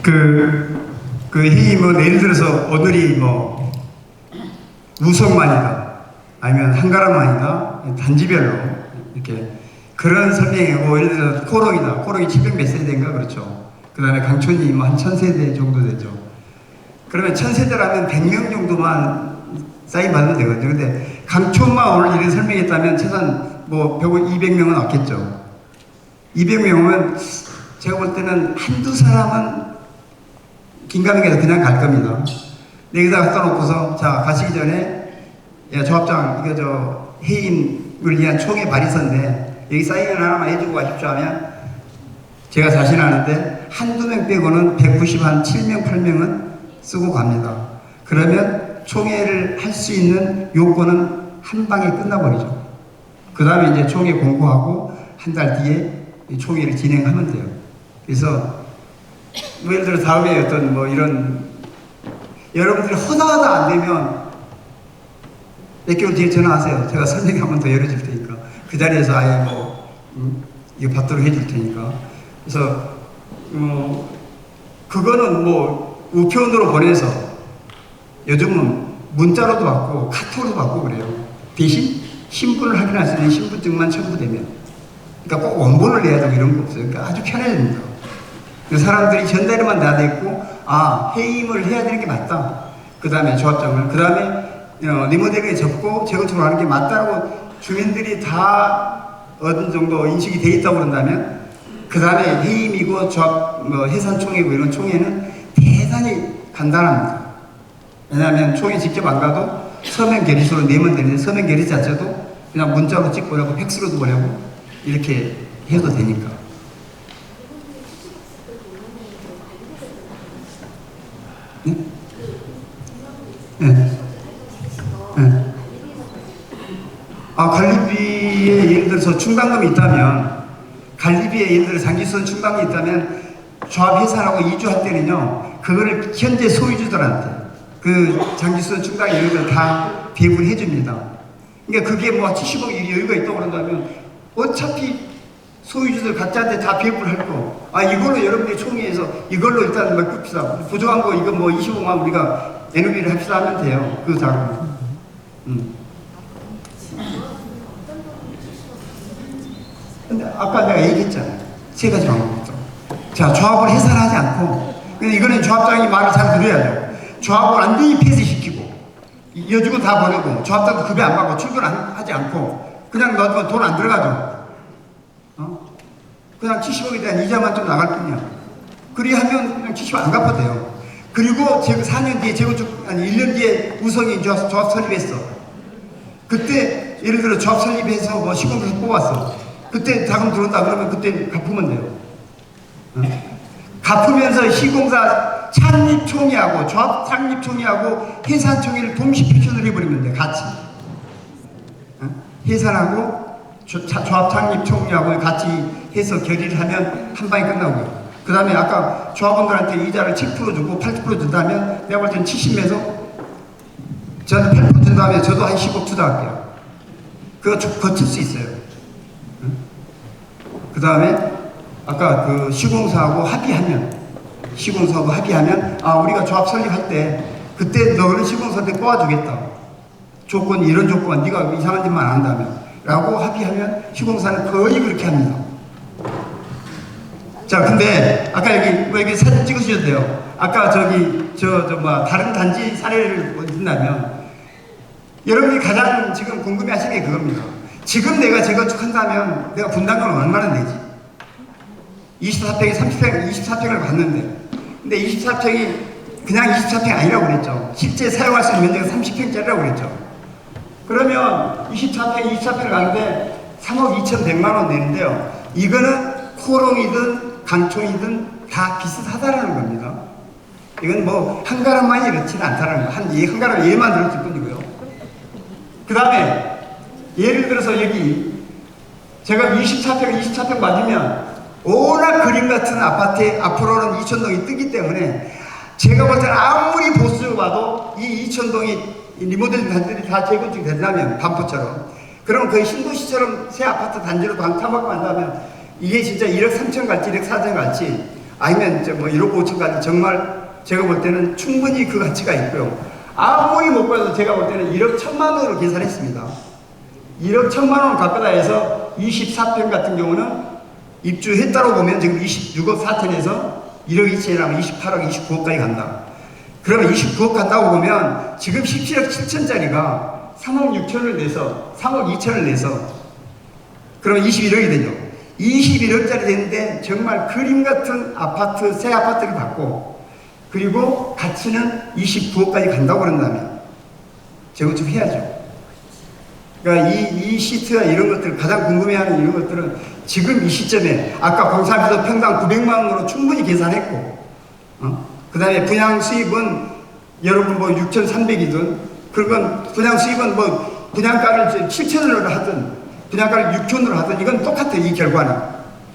그 해임은 예를 들어서 오늘이 뭐 우성만이다 아니면 한가람만이다 단지별로 이렇게 그런 설명이고 예를 들어서 코롱이 700 몇 세대인가 그렇죠. 그 다음에 강촌이 뭐 한 1000세대 정도 되죠. 그러면 1000세대라면 100명 정도만 사인 받으면 되거든요. 근데 강촌만 오늘 이렇게 설명했다면 최소한 뭐 200명은 왔겠죠. 200명은 제가 볼 때는 한두 사람은 긴가민가해서 그냥 갈 겁니다. 여기다 갖다 놓고서 자 가시기 전에 야 조합장 이거 해임을 위한 총회 발의서인데 여기 사인을 하나만 해주고 가십시오 하면 제가 자신하는데 한두 명 빼고는 190 한 7명 8명은 쓰고 갑니다. 그러면 총회를 할 수 있는 요건은 한 방에 끝나버리죠. 그 다음에 이제 총회 공고하고 한 달 뒤에 이 총회를 진행하면 돼요. 그래서 뭐 예를 들어 다음에 어떤 뭐 이런 여러분들이 허다하다 안 되면 몇 개월 뒤에 전화하세요. 제가 설명회 한 번 더 열어줄 테니까 그 자리에서 아예 뭐 이거 받도록 해줄 테니까. 그래서 그거는 뭐 우편으로 보내서 요즘은 문자로도 받고 카톡으로도 받고 그래요. 대신 신분을 확인할 수 있는 신분증만 첨부되면, 그러니까 꼭 원본을 내야 되고 이런 거 없어요. 그러니까 아주 편해집니다. 사람들이 전달만 다 됐고, 아, 해임을 해야 되는 게 맞다. 그 다음에 조합장을, 그 다음에 리모델링에 접고 재건축을 하는 게 맞다고 주민들이 다 어느 정도 인식이 돼 있다고 그런다면, 그 다음에 해임이고 조합, 해산총회고 이런 총회는 대단히 간단합니다. 왜냐하면 총회 직접 안 가도 서면 결의서로 내면 되는데, 서면 결의 자체도 그냥 문자로 찍고 보내고 팩스로도 보내고 이렇게 해도 되니까. 네? 네. 네. 아, 관리비에 예를 들어서 충당금이 있다면, 관리비에 예를 들어 장기수선 충당금이 있다면 조합 해산하고 이주할 때는요, 그거를 현재 소유주들한테 그 장기수선 충당 예를 들어 다 배분을 해줍니다. 그러니까 그게 뭐 70억 여유가 있다고 그런다면 어차피 소유주들 각자한테 다 배분을 할 거. 아, 이걸로 여러분들이 총회에서 이걸로 일단 맡깁시다. 부족한 거 이거 뭐 25만 우리가 NOB를 합시다 하면 돼요. 그 자금. 근데 아까 내가 얘기했잖아요. 세 가지 방법이죠. 자, 조합을 해산하지 않고, 근데 이거는 조합장이 말을 잘 들어야죠. 조합을 완전히 폐쇄시키고, 여주고 다 보내고, 조합장도 급여 안 받고, 출근 하지 않고, 그냥 놔두면 돈 안 들어가죠. 그냥 70억에 대한 이자만 좀 나갈 뿐이야. 그리 하면 그냥 70억 안 갚아도 돼요. 그리고 4년 뒤에 재건축, 아니 1년 뒤에 우성이 조합 설립했어. 그때 예를 들어 조합 설립해서 뭐 시공에서 뽑았어. 그때 자금 들어온다 그러면 그때 갚으면 돼요. 갚으면서 시공사 창립총회하고 조합 창립총회하고 해산총회를 동시 표현을 해버리면 돼. 같이 해산하고 조합 창립총회하고 같이 해서 결의를 하면 한 방에 끝나고요. 그 다음에 아까 조합원들한테 이자를 7% 주고 8% 준다면 내가 볼 때는 70에서 저는 8% 준 다음에 저도 한 10억 투자할게요. 그거 거칠 수 있어요. 그 다음에 아까 그 시공사하고 합의하면 아, 우리가 조합 설립할 때 그때 너는 시공사한테 뽑아주겠다. 조건이 이런 조건, 네가 이상한 짓만 안 한다면 라고 합의하면 시공사는 거의 그렇게 합니다. 자, 근데 아까 여기 사진 찍으셔도 돼요. 아까 다른 단지 사례를 본다면 여러분이 가장 지금 궁금해하시는 게 그겁니다. 지금 내가 재건축한다면 내가 분담금을 얼마나 내지? 24평에 30평, 24평을 받는데, 근데 24평이 그냥 24평이 아니라고 그랬죠. 실제 사용할 수 있는 면적은 30평짜리라고 그랬죠. 그러면 24평을 가는데 3억 2,100만 원 내는데요. 이거는 코롱이든 강총이든 다 비슷하다라는 겁니다. 이건 뭐 한 가람만이 이렇지는 않다라는 거. 한 가람 얘만 들었을 뿐이고요. 그 다음에 예를 들어서 여기 제가 24평 맞으면 워낙 그림 같은 아파트에 앞으로는 이천동이 뜨기 때문에 제가 볼 때는 아무리 보수 봐도 이 이천동이 리모델링 단지들이 다 재건축이 된다면 반포처럼, 그럼 거의 신도시처럼 새 아파트 단지로 방탐하고 한다면 이게 진짜 1억 3천 갈지 1억 4천 갈지 아니면 뭐 1억 5천 갈지 정말 제가 볼 때는 충분히 그 가치가 있고요. 아무리 못 봐도 제가 볼 때는 1억 1천만 원으로 계산했습니다. 1억 1천만 원 가까다 해서 24평 같은 경우는 입주했다고 보면 지금 26억 4천에서 1억 2천이라면 28억 29억까지 간다. 그러면 29억 간다고 보면 지금 17억 7천짜리가 3억 6천을 내서 3억 2천을 내서 그러면 21억이 되죠. 21억짜리 되는데 정말 그림 같은 아파트, 새 아파트를 받고 그리고 가치는 29억까지 간다고 그런다면 재건축 해야죠. 그러니까 이 시트나 이런 것들, 가장 궁금해하는 이런 것들은 지금 이 시점에 아까 공사비도 평당 900만 원으로 충분히 계산했고, 그 다음에 분양 수입은 여러분 뭐 6,300이든 그건 분양 수익은 뭐 분양가를 7,000원으로 하든 분양가를 6,000원으로 하든 이건 똑같아요. 이 결과는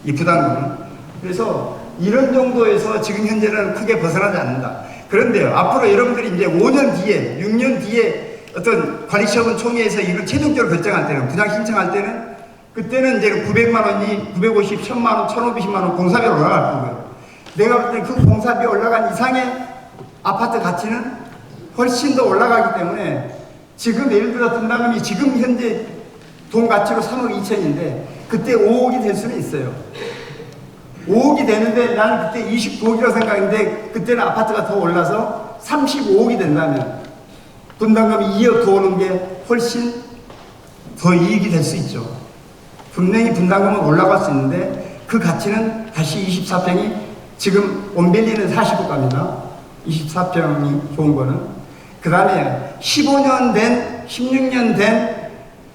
이 부담금은. 그래서 이런 정도에서 지금 현재는 크게 벗어나지 않는다. 그런데요, 앞으로 여러분들이 이제 5년 뒤에 6년 뒤에 어떤 관리처분 총회에서 이걸 최종적으로 결정할 때는 분양 신청할 때는 그때는 이제 900만 원이 950, 1000만 원, 1520만 원 공사비로 올라갈 거고요. 내가 볼 때 그 공사비 올라간 이상의 아파트 가치는 훨씬 더 올라가기 때문에 지금 예를 들어 분담금이 지금 현재 돈 가치로 3억 2천인데 그때 5억이 될 수는 있어요. 5억이 되는데 나는 그때 29억이라고 생각했는데 그때는 아파트가 더 올라서 35억이 된다면 분담금이 2억 더 오는 게 훨씬 더 이익이 될 수 있죠. 분명히 분담금은 올라갈 수 있는데 그 가치는 다시 24평이 지금 온밸리는 40억 갑니다. 24평이 좋은 거는. 그 다음에 15년 된, 16년 된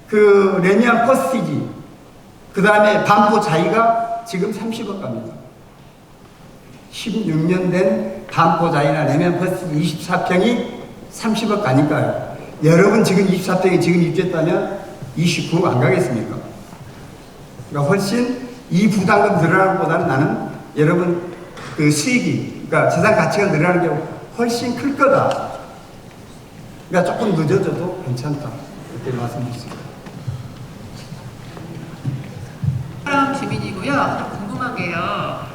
그 레미안 퍼스티지, 그 다음에 반포 자이가 지금 30억 갑니다. 16년 된 반포 자이나 레미안 퍼스티지 24평이 30억 가니까요. 여러분 지금 24평이 지금 입주했다면 29억 안 가겠습니까? 그러니까 훨씬 이 부담금 늘어나는 것보다는 나는 여러분 그 수익이, 그러니까 재산 가치가 늘어나는 게 훨씬 클 거다. 그러니까 조금 늦어져도 괜찮다. 이렇게 말씀드렸습니다. 한가람 주민이고요. 궁금한 게요.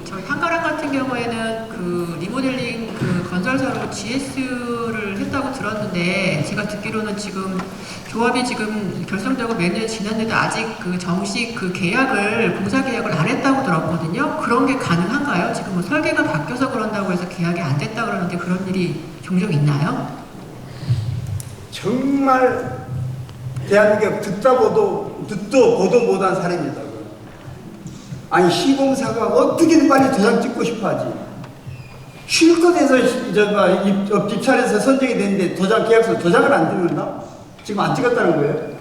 저희 한가람 같은 경우에는 그 리모델링 그 건설사로 GS를 했다고 들었는데 제가 듣기로는 지금 조합이 지금 결성되고 몇 년 지났는데도 아직 그 정식 그 계약을 공사 계약을 안 했다고 들었거든요. 그런 게 가능한가요? 지금 뭐 설계가 바뀌어서 그런다고 해서 계약이 안 됐다 그러는데 그런 일이 종종 있나요? 정말 대한민국 듣도 보도 못한 사례입니다. 아니 시공사가 어떻게든 빨리 도장 찍고 싶어하지. 실컷 해서 입찰해서 선정이 됐는데 계약서 도장을 안 찍는다? 지금 안 찍었다는 거예요?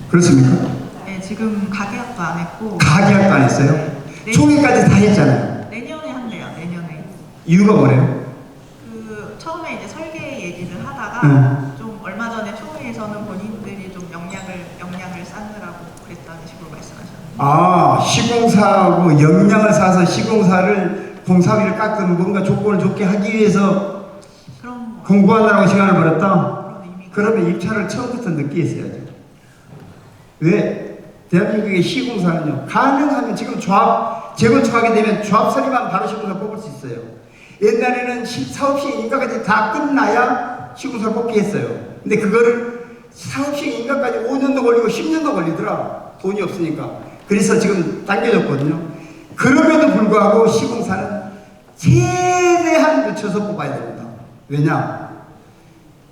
그렇습니까? 네, 지금 가계약도 안 했고. 가계약도 안 했어요? 네. 총회까지 다 했잖아요. 내년에 한대요. 내년에. 이유가 뭐래요? 그 처음에 이제 설계 얘기를 하다가 좀 얼마 전에 총회에서는 본인들이 좀 역량을 쌓느라고 그랬다는 식으로 말씀하셨는데. 아, 시공사하고 역량을 쌓아서 시공사를 공사비를 깎은 뭔가 조건을 좋게 하기 위해서 공부하느라고 시간을 벌였다? 그러면 입찰을 처음부터 늦게 했어야죠. 왜? 대한민국의 시공사는요, 가능하면 지금 재건축하게 되면 조합 설립만 바로 시공사 뽑을 수 있어요. 옛날에는 사업시행 인가까지 다 끝나야 시공사를 뽑기 했어요. 근데 그거를 사업시행 인가까지 5년도 걸리고 10년도 걸리더라. 돈이 없으니까. 그래서 지금 당겨졌거든요. 그럼에도 불구하고 시공사는 최대한 늦춰서 뽑아야 됩니다. 왜냐?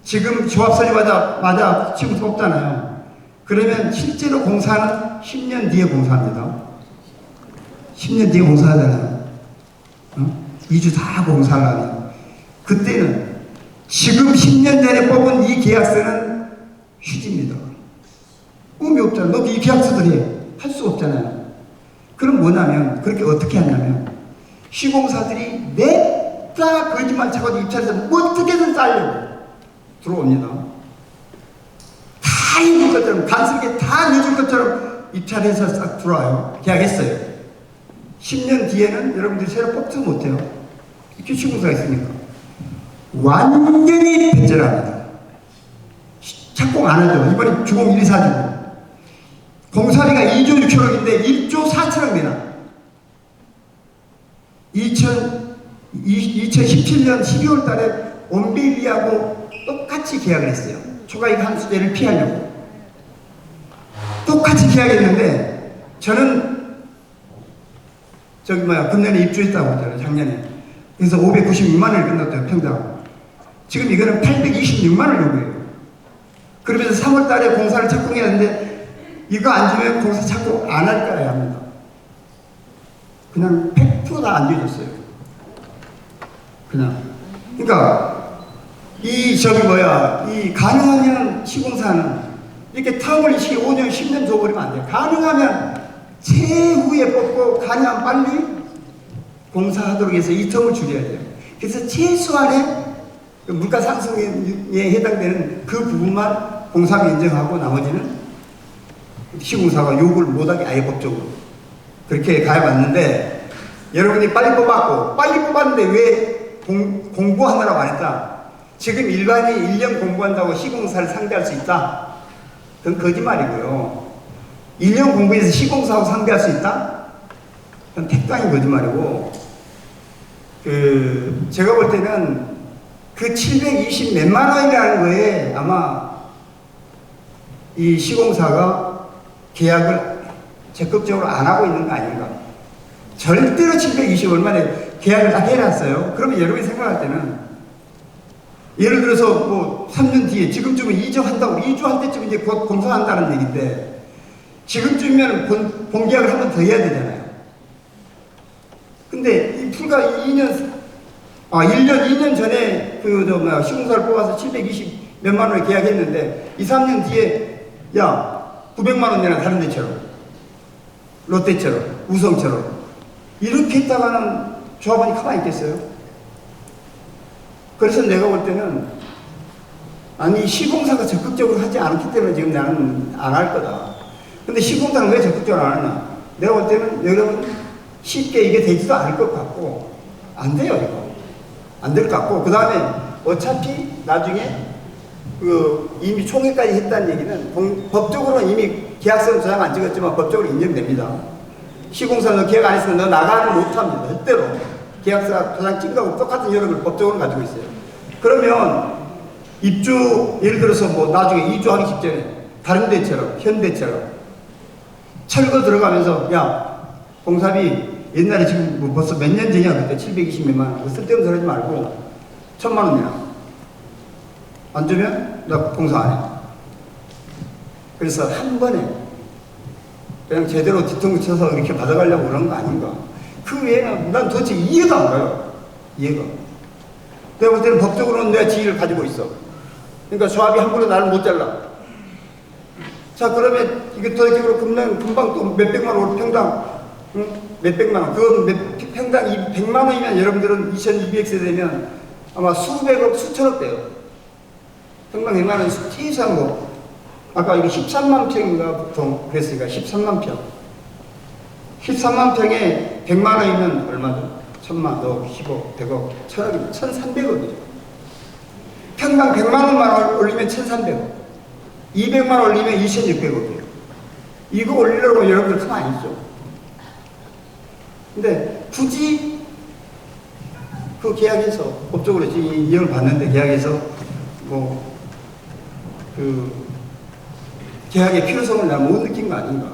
지금 조합 설립하자마자 시공사 뽑잖아요. 그러면 실제로 공사는 10년 뒤에 공사합니다. 10년 뒤에 공사하잖아요. 2주 다 공사를 하면. 그때는 지금 10년 전에 뽑은 이 계약서는 휴지입니다. 의미 없잖아요. 너도 이 계약서들 해. 할 수 없잖아요. 그럼 뭐냐면, 그렇게 어떻게 하냐면, 시공사들이 냅다 거짓말 차고 입찰해서 어떻게든 싸려고 들어옵니다. 다 잊을 것처럼, 간섭게 다 늦을 것처럼 입찰해서 싹 들어와요. 계약했어요. 10년 뒤에는 여러분들이 새로 뽑지도 못해요. 이렇게 시공사가 있으니까. 완전히 배절합니다. 착공 안 하죠. 이번에 주공 1, 4주고. 공사비가 2조 6천억인데 1조 4천억 내나. 2017년 12월 달에 온베일리하고 똑같이 계약을 했어요. 초과이익 함수제를 피하려고. 똑같이 계약했는데 저는 금년에 입주했다고 했잖아요. 작년에. 그래서 596만 원을 끝났대요. 평당. 지금 이거는 826만 원을 요구해요. 그러면서 3월 달에 공사를 착공했는데 이거 안 주면 공사 착공 안 할 거야 합니다. 그냥 100% 다 안 줘줬어요. 그냥. 그러니까 이 가능하면 시공사는 이렇게 텀을 5년, 10년 줘버리면 안 돼요. 가능하면 최후에 뽑고 가능하면 빨리 공사하도록 해서 이 텀을 줄여야 돼요. 그래서 최소한의 그 물가 상승에 해당되는 그 부분만 공사가 인정하고 나머지는 시공사가 요구를 못하게 아예 법적으로 그렇게 가해봤는데 여러분이 빨리 뽑았는데 왜 공부하느라고 안 했다? 지금 일반인이 1년 공부한다고 시공사를 상대할 수 있다? 그건 거짓말이고요. 1년 공부해서 시공사하고 상대할 수 있다? 그건 택당이 거짓말이고, 제가 볼 때는 그 720 몇만 원이라는 거에 아마 이 시공사가 계약을 적극적으로 안 하고 있는 거 아닌가. 절대로 720 얼마에 계약을 딱 해놨어요. 그러면 여러분이 생각할 때는 예를 들어서 뭐 3년 뒤에 지금쯤은 이주한다고 2주할 때쯤 이제 곧 공사한다는 얘기인데 지금쯤이면 본계약을 한 번 더 해야 되잖아요. 근데 이 불과 1년, 2년 전에 시공사를 뽑아서 720 몇만 원에 계약했는데 2, 3년 뒤에 야 900만 원이나 다른 데처럼 롯데처럼 우성처럼 이렇게 했다가는 조합원이 가만히 있겠어요? 그래서 내가 볼 때는 아니 시공사가 적극적으로 하지 않았기 때문에 지금 나는 안 할 거다. 근데 시공사는 왜 적극적으로 안 하나? 내가 볼 때는 여러분 쉽게 이게 되지도 않을 것 같고 안 돼요 이거. 안 될 것 같고 그 다음에 어차피 나중에 이미 총회까지 했다는 얘기는 법적으로는 이미 계약서는 저장 안 찍었지만 법적으로 인정됩니다. 시공사는 계약 안 했으면 너 나가를 못합니다. 절대로. 계약서 도장 찍은 거하고 똑같은 여력을 법적으로 가지고 있어요. 그러면 입주, 예를 들어서 뭐 나중에 이주하기 직전에 다른 데처럼, 현대처럼 철거 들어가면서 야, 공사비 옛날에 지금 뭐 벌써 몇 년 전이야. 그때 720몇만 원. 쓸데없는 소리 하지 말고 1000만 원이나. 안 주면 나 공사 안 해. 그래서 한 번에 그냥 제대로 뒤통수 쳐서 이렇게 받아가려고 그러는 거 아닌가. 그 외에는 난 도대체 이해가 안 가요. 이해가. 내가 볼 때는 법적으로는 내가 지위를 가지고 있어. 그러니까 조합이 함부로 나를 못 잘라. 자, 그러면 이게 도대체로 금방 또 몇백만 원, 평당, 몇백만 원. 그건 평당 100만 원이면 여러분들은 2200세 되면 아마 수백억, 수천억 돼요. 평당 100만 원, 최소한 뭐, 아까 이게 13만 평인가 보통 그랬으니까 13만 평. 13만 평에 100만 원이면 얼마죠? 1000만, 너 10억, 100억, 1000억이면 1300억이죠. 평당 100만 원만 올리면 1300억. 200만 원 올리면 2600억이에요. 이거 올리려고 여러분들 가만히 있죠. 근데 굳이 그 계약에서 법적으로 이행을 받는데 계약에서 계약의 필요성을 내가 못 느낀 거 아닌가.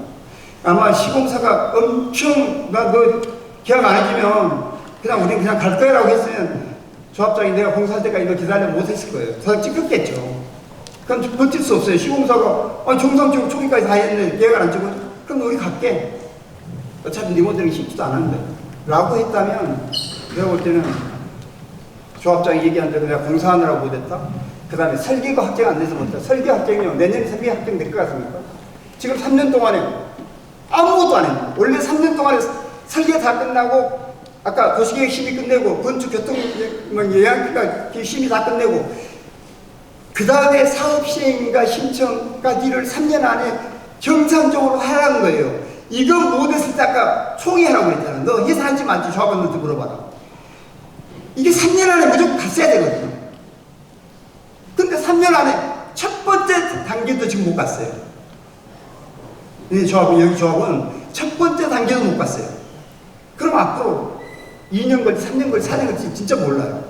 아마 시공사가 엄청 너 계약 안 해주면 그냥 우리 그냥 갈 거야라고 했으면 조합장이 내가 공사할 때까지 너 기다려 못 했을 거예요. 더 찍었겠죠. 그럼 버틸 수 없어요. 시공사가 정상적으로 초기까지 다 했는데 계약 안 찍어. 그럼 우리 갈게. 어차피 리모델링 쉽지도 않은데 라고 했다면 내가 볼 때는 조합장이 얘기한 대로 내가 공사하느라고 못했다. 그 다음에 설계가 확정 안 돼서 못했다. 설계 확정이요. 내년에 설계 확정 될 것 같습니까? 지금 3년 동안에 아무것도 안 했는데 원래 3년 동안에 설계 다 끝나고 아까 도시계획 심의 끝내고 건축 교통 예약가 심의 다 끝내고 그 다음에 사업 시행과 신청까지를 3년 안에 정상적으로 하라는 거예요. 이거 못했을 때 아까 총회하라고 했잖아. 너 예산한지 만지 조합원들한테 물어봐라. 이게 3년 안에 무조건 갔어야 되거든요. 근데 3년 안에 첫 번째 단계도 지금 못 갔어요. 여기 조합은 첫 번째 단계도 못 갔어요. 그럼 앞으로 2년 걸지 3년 걸지 4년 걸지 진짜 몰라요.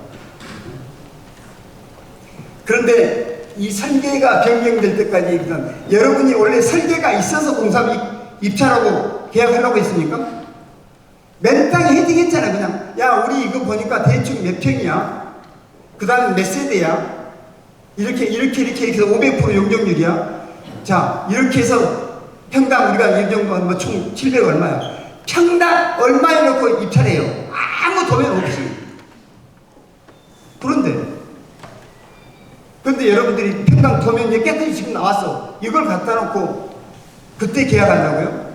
그런데 이 설계가 변경될 때까지 여러분이 원래 설계가 있어서 공사비 입찰하고 계약하려고 했습니까? 맨땅에 헤딩했잖아요. 그냥 야 우리 이거 보니까 대충 몇 평이야? 그 다음에 몇 세대야? 이렇게 해서 500% 용적률이야? 자 이렇게 해서 평당 우리가 이 정도 총 700 얼마야? 평당 얼마에 놓고 입찰해요? 아무 도면 없이. 그런데 여러분들이 평당 도면이 깨끗이 지금 나왔어. 이걸 갖다 놓고 그때 계약한다고요?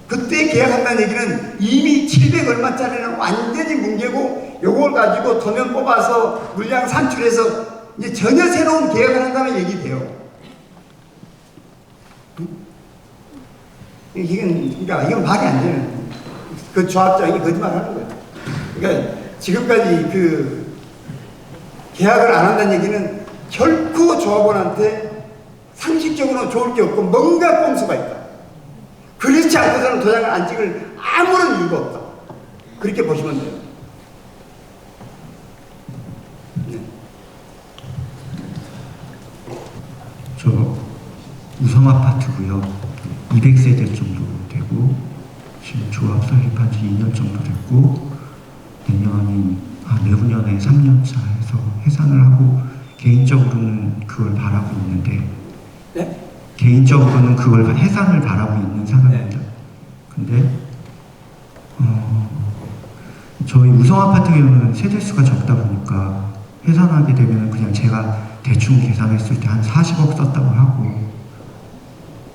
그때 계약한다는 얘기는 이미 700 얼마짜리는 완전히 뭉개고 요걸 가지고 도면 뽑아서 물량 산출해서 이제 전혀 새로운 계약을 한다는 얘기 돼요. 이건 말이 안 되는 그 조합장이 거짓말하는 거예요. 그러니까 지금까지 그 계약을 안 한다는 얘기는 결코 조합원한테 상식적으로 좋을 게 없고 뭔가 꼼수가 있다. 그렇지 않고서는 도장을 안 찍을 아무런 이유가 없다. 그렇게 보시면 돼요. 네. 저 우성 아파트고요. 200세대 정도 되고 지금 조합 설립한 지 2년 정도 됐고 내후년에 3년차 해서 해산을 하고 개인적으로는 그걸 바라고 있는데 네? 개인적으로는 그걸 해산을 바라고 있는 사람입니다. 근데 저희 우성 아파트 경우는 세대수가 적다 보니까 해산하게 되면 그냥 제가 대충 계산했을 때 한 40억 썼다고 하고,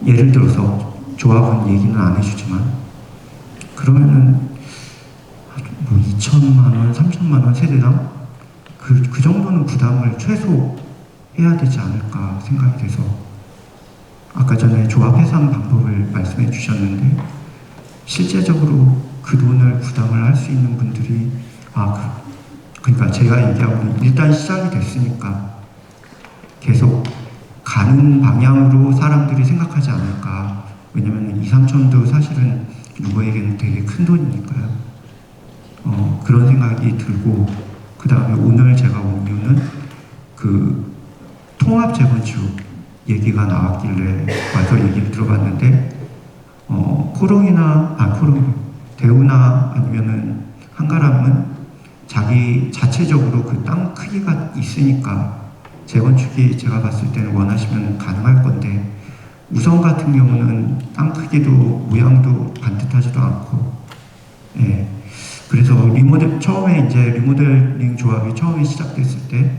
예를 들어서 조합은 얘기는 안 해주지만 그러면은 뭐 2천만 원, 3천만 원 세대당 그 정도는 부담을 최소 해야 되지 않을까 생각이 돼서 아까 전에 조합 해산 방법을 말씀해 주셨는데 실제적으로 그 돈을 부담을 할 수 있는 분들이 그러니까 제가 얘기하고 일단 시작이 됐으니까 계속 가는 방향으로 사람들이 생각하지 않을까. 왜냐면 2, 3천도 사실은 누구에게는 되게 큰 돈이니까요. 그런 생각이 들고, 그 다음에 오늘 제가 온 이유는 그 통합 재건축 얘기가 나왔길래 와서 얘기를 들어봤는데 대우나 아니면은 한가람은 자기 자체적으로 그 땅 크기가 있으니까 재건축이 제가 봤을 때는 원하시면 가능할 건데, 우성 같은 경우는 땅 크기도 모양도 반듯하지도 않고, 예. 그래서 처음에 이제 리모델링 조합이 처음에 시작됐을 때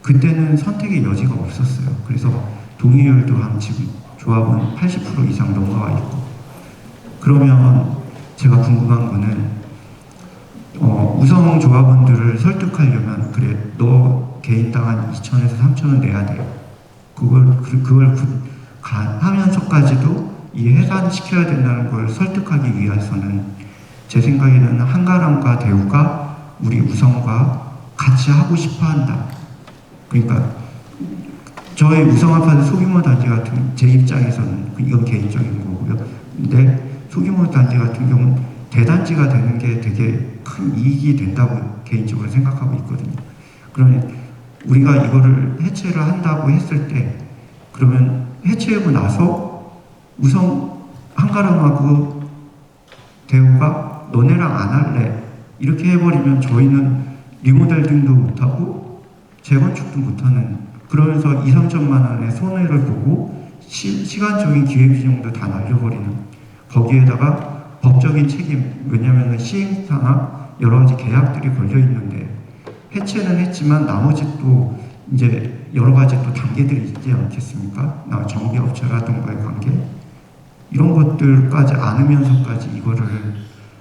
그때는 선택의 여지가 없었어요. 그래서 동의율도 지금 조합은 80% 이상 넘어와 있고, 그러면 제가 궁금한 거는 우성 조합원들을 설득하려면 그래 너 개인당 한 2천에서 3천은 내야 돼요. 그걸 하면서까지도 이 해산시켜야 된다는 걸 설득하기 위해서는 제 생각에는 한가람과 대우가 우리 우성과 같이 하고 싶어 한다. 그러니까 저희 우성 아파트 소규모 단지 같은 제 입장에서는 이건 개인적인 거고요. 근데 소규모 단지 같은 경우는 대단지가 되는 게 되게 큰 이익이 된다고 개인적으로 생각하고 있거든요. 그러면 우리가 이거를 해체를 한다고 했을 때 그러면 해체하고 나서 우성 한가람하고 대우가 너네랑 안 할래 이렇게 해버리면 저희는 리모델링도 못하고 재건축도 못하는, 그러면서 2, 3천만 원의 손해를 보고 시간적인 기회비용도 다 날려버리는, 거기에다가 법적인 책임, 왜냐하면 시행사나 여러 가지 계약들이 걸려 있는데 해체는 했지만 나머지 또 이제 여러 가지 또 단계들이 있지 않겠습니까? 정비업체라든가의 관계, 이런 것들까지 안으면서까지 이거를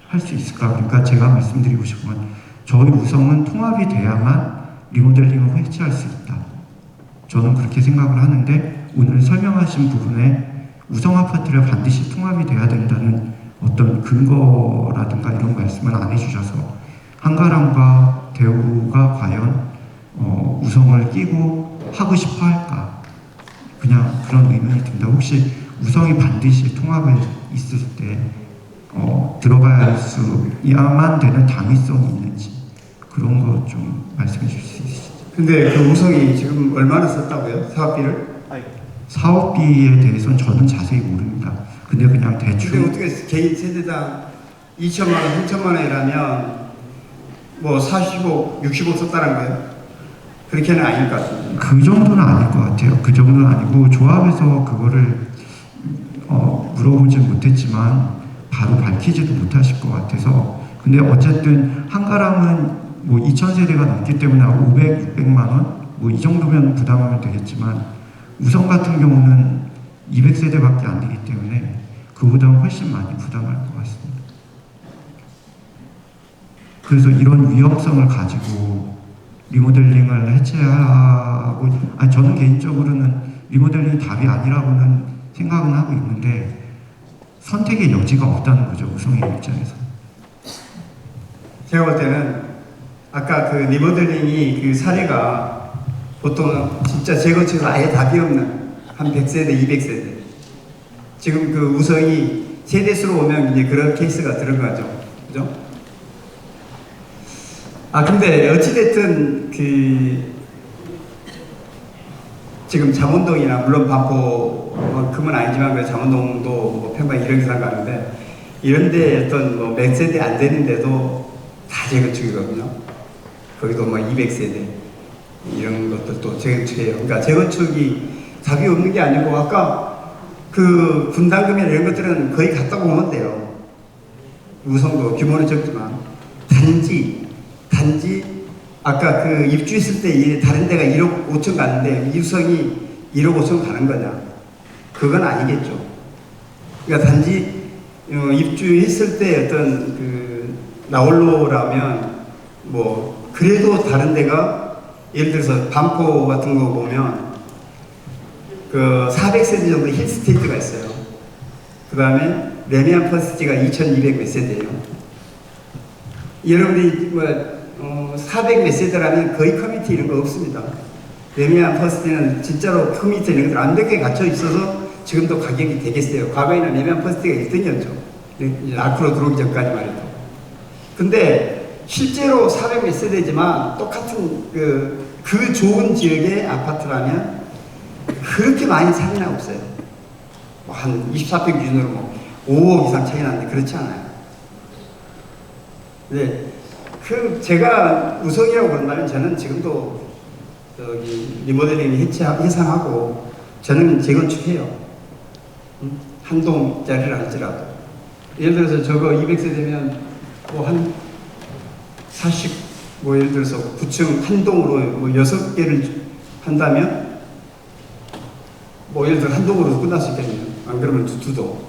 할 수 있을까? 그러니까 제가 말씀드리고 싶은 건 저희 우성은 통합이 돼야만 리모델링을 해체할 수 있다. 저는 그렇게 생각을 하는데 오늘 설명하신 부분에 우성 아파트를 반드시 통합이 돼야 된다는 어떤 근거라든가 이런 말씀은 안 해주셔서 한가람과 대우가 과연 우성을 끼고 하고 싶어 할까? 그냥 그런 의문이 든다. 혹시 우성이 반드시 통합에 있을 때 들어가야만 되는 당위성이 있는지 그런 거 좀 말씀해 주실 수 있으시죠? 근데 그 우성이 지금 얼마나 썼다고요? 사업비를? 사업비에 대해서는 저는 자세히 모릅니다. 근데 그냥 대충. 근데 어떻게 개인 세대당 2천만 원, 3천만 원이라면 뭐 40억, 60억 썼다는 거예요? 그렇게는 아닐 것 같습니다. 그 정도는 아닐 것 같아요. 그 정도는 아니고 조합에서 그거를 물어보진 못했지만 바로 밝히지도 못하실 것 같아서. 근데 어쨌든 한가람은 뭐 2,000세대가 넘기 때문에 500, 600만 원? 뭐 이 정도면 부담하면 되겠지만 우성 같은 경우는 200세대밖에 안 되기 때문에 그보다 훨씬 많이 부담할 것 같습니다. 그래서 이런 위험성을 가지고 리모델링을 해체하고, 저는 개인적으로는 리모델링이 답이 아니라고는 생각은 하고 있는데 선택의 여지가 없다는 거죠, 우성의 입장에서. 제가 볼 때는 아까 그 리모델링이 그 사례가 보통은 진짜 재건축에서 아예 답이 없는 한 100세대, 200세대. 지금 그 우성이 세대수로 오면 이제 그런 케이스가 들어가죠. 그죠? 근데 어찌됐든 지금 잠원동이나 물론 반포만큼은 아니지만 그 잠원동도 뭐 평방 1억 이상 가는데 이런데 어떤 뭐 100세대 안 되는데도 다 재건축이거든요. 거기도 뭐 200세대 이런 것들도 재건축이에요. 그러니까 재건축이 답이 없는 게 아니고 아까 그 분담금이나 이런 것들은 거의 갔다 오면 돼요. 우성도 규모는 적지만 단지 아까 그 입주했을 때 다른 데가 1억 5천 가는데 우성이 1억 5천 가는 거냐? 그건 아니겠죠. 그러니까 단지 입주했을 때 어떤 그 나홀로라면 뭐 그래도 다른 데가 예를 들어서 반포 같은 거 보면 그 400세대 정도 힐스테이트가 있어요. 그 다음에 레미안 퍼스티가 2200 몇 세대예요. 여러분들이 400 몇 세대라면 거의 커뮤니티 이런 거 없습니다. 레미안 퍼스티는 진짜로 커뮤니티 이런 것들 완벽하게 갖춰 있어서 지금도 가격이 되게 세요. 과거에는 레미안 퍼스티가 1등이었죠. 아크로 들어오기 전까지 말해도. 근데 실제로 400 몇 세대지만 똑같은 그 좋은 지역의 아파트라면 그렇게 많이 차이는 없어요. 한 24평 기준으로 뭐 5억 이상 차이 나는데 그렇지 않아요. 네, 제가 우성이라고 본다면 저는 지금도 리모델링 해상하고 저는 재건축해요. 한 동짜리를 할지라도. 예를 들어서 저거 200세대면 뭐 한 40, 뭐 예를 들어서 9층 한 동으로 뭐 6개를 한다면 뭐 예를 들어 한 동으로 끝날 수 있겠네요. 안 그러면 두 동.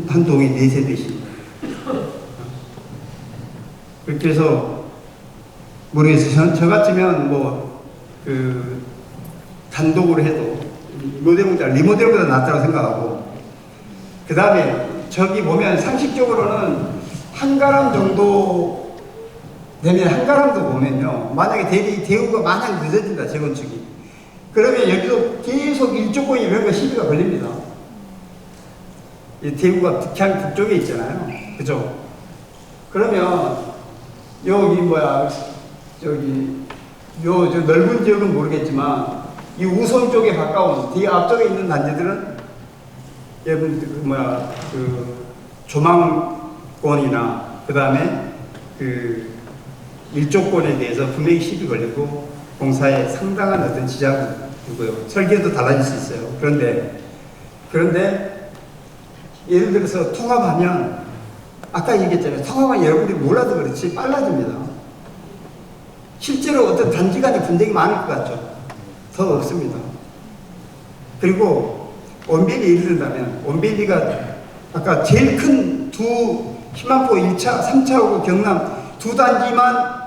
한 동에 4세대씩. 그렇게 해서 모르겠어요. 저 같으면 뭐 단독으로 해도 리모델보다 낫다고 생각하고, 그 다음에 저기 보면 상식적으로는 한가람 정도 되면 한가람도 보면요, 만약에 대우가 마냥 늦어진다 재건축이, 그러면 여기도 계속 일조권이 이런 거 시비가 걸립니다. 대우가 북향 북쪽에 있잖아요. 그죠? 그러면 여기 저 넓은 지역은 모르겠지만 이 우성 쪽에 가까운 뒤 앞쪽에 있는 단지들은 여러분 조망권이나 그 다음에 일조권에 대해서 분명히 시비 걸리고 공사에 상당한 어떤 지장이 있고요. 설계도 달라질 수 있어요. 그런데 예를 들어서 통합하면 아까 얘기했잖아요. 통합하면 여러분들이 몰라도 그렇지 빨라집니다. 실제로 어떤 단지 간의 분쟁이 많을 것 같죠? 더 없습니다. 그리고 원베일리 예를 든다면 원베일리가 아까 제일 큰 희만포 1차, 3차하고 경남 두 단지만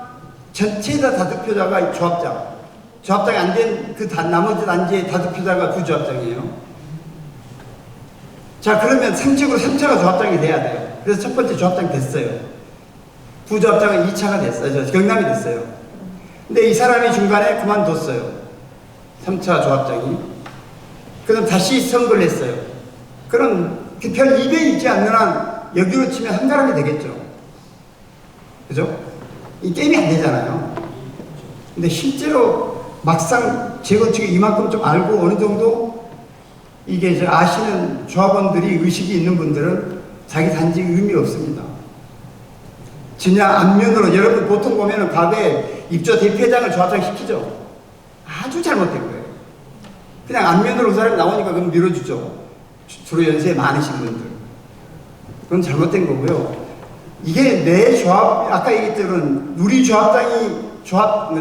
전체 다 득표자가 조합장이 안 된 나머지 단지의 다득표자가 구조합장이에요. 자, 그러면 상식으로 3차가 조합장이 돼야 돼요. 그래서 첫 번째 조합장이 됐어요. 부조합장은 2차가 됐어요. 경남이 됐어요. 근데 이 사람이 중간에 그만뒀어요. 3차 조합장이. 그럼 다시 선거를 했어요. 그럼 별 이변이 있지 않는 한 여기로 치면 한가람이 되겠죠. 그죠? 이 게임이 안 되잖아요. 근데 실제로 막상 재건축이 이만큼 좀 알고 어느 정도 이게 이제 아시는 조합원들이 의식이 있는 분들은 자기 단지 의미 없습니다. 그냥 안면으로, 여러분 보통 보면은 과거에 입주 대표장을 조합장 시키죠. 아주 잘못된 거예요. 그냥 안면으로 그 사람이 나오니까 그럼 밀어주죠. 주로 연세 많으신 분들. 그건 잘못된 거고요. 이게 내 조합, 아까 얘기했던 우리 조합장이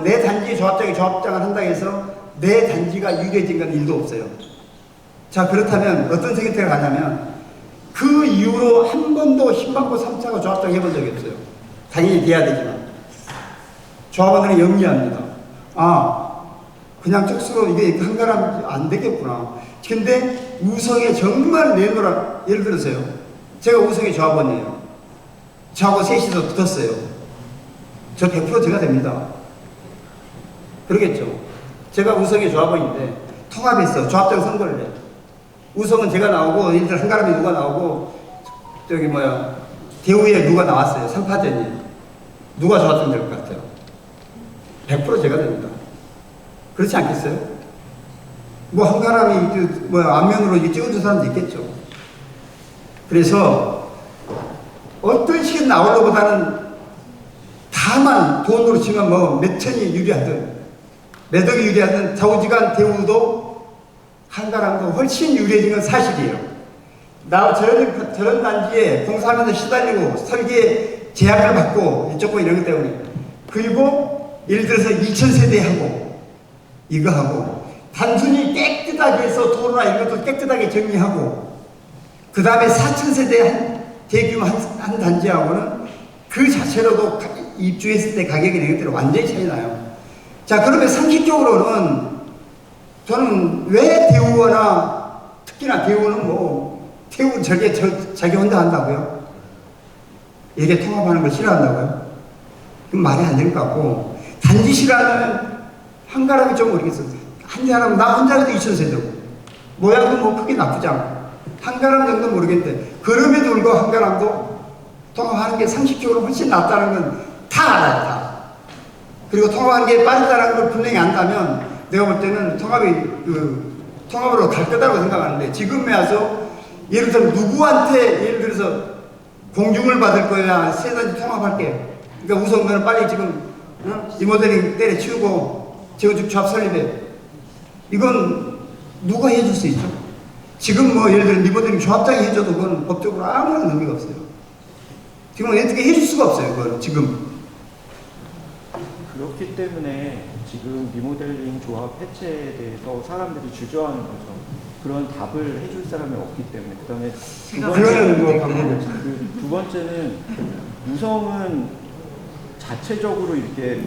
내 단지의 조합장이 조합장을 한다고 해서 내 단지가 유리해진 건 일도 없어요. 자, 그렇다면 어떤 선택을 하냐면 그 이후로 한 번도 희망고 3차가 조합장 해본 적이 없어요. 당연히 돼야 되지만. 조합원들은 영리합니다. 그냥 쪽수로 이게 한가람 안 되겠구나. 근데 우성에 정말 내놓으라. 예를 들어서요. 제가 우성의 조합원이에요. 저하고 셋이서 붙었어요. 저 100% 제가 됩니다. 그러겠죠. 제가 우성의 조합원인데 통합해서 조합장 선거를 해. 우성은 제가 나오고 일단 한가람에 누가 나오고 대우에 누가 나왔어요. 3파전이. 누가 조합장 될 것 같아요? 100% 제가 됩니다. 그렇지 않겠어요? 뭐 한가람이 안면으로 찍어준 사람도 있겠죠. 그래서 어떤 식으로 나오려보다는 다만 돈으로 치면 몇 천이 유리하든 몇 억이 유리하든 좌우지간 대우도 한가람도 훨씬 유리해진 건 사실이에요. 저런 단지에 공사하면서 시달리고 설계 제약을 받고 이쪽 이런 것 때문에. 그리고 예를 들어서 2000세대 하고 이거 하고 단순히 깨끗하게 해서 도로나 이런 것도 깨끗하게 정리하고 그 다음에 4000세대 대규모 한 단지하고는 그 자체로도 입주했을 때 가격이 이런 것들이 완전히 차이 나요. 자, 그러면 상식적으로는 저는 왜 대우나 특히나 대우는 대우 자기 혼자 한다고요? 이게 통합하는 걸 싫어한다고요? 그럼 말이 안 될 것 같고, 단지 싫어하는 한가람이 좀 모르겠어요. 한 사람, 나 혼자라도 2000세대고, 모양도 크게 나쁘지 않고, 한가람 정도 모르겠는데, 그럼에도 불구하고 한가람도 통합하는 게 상식적으로 훨씬 낫다는 건 다 알아요, 다. 그리고 통합하는 게 빠르다는 걸 분명히 안다면, 내가 볼 때는 통합으로 갈 거다라고 생각하는데, 지금에 와서, 예를 들어 누구한테, 예를 들어서 공중을 받을 거야, 세 단지 통합할게. 그러니까 우선 빨리 지금 리모델링 때려치우고 재건축 조합 설립해. 이건 누가 해줄 수 있죠? 지금 예를 들어 리모델링 조합장이 해줘도 그건 법적으로 아무런 의미가 없어요. 지금 어떻게 해줄 수가 없어요. 그건 지금. 그렇기 때문에 지금 리모델링 조합 해체에 대해서 사람들이 주저하는 거죠. 그런 답을 해줄 사람이 없기 때문에. 두 번째는 우성은 자체적으로 이렇게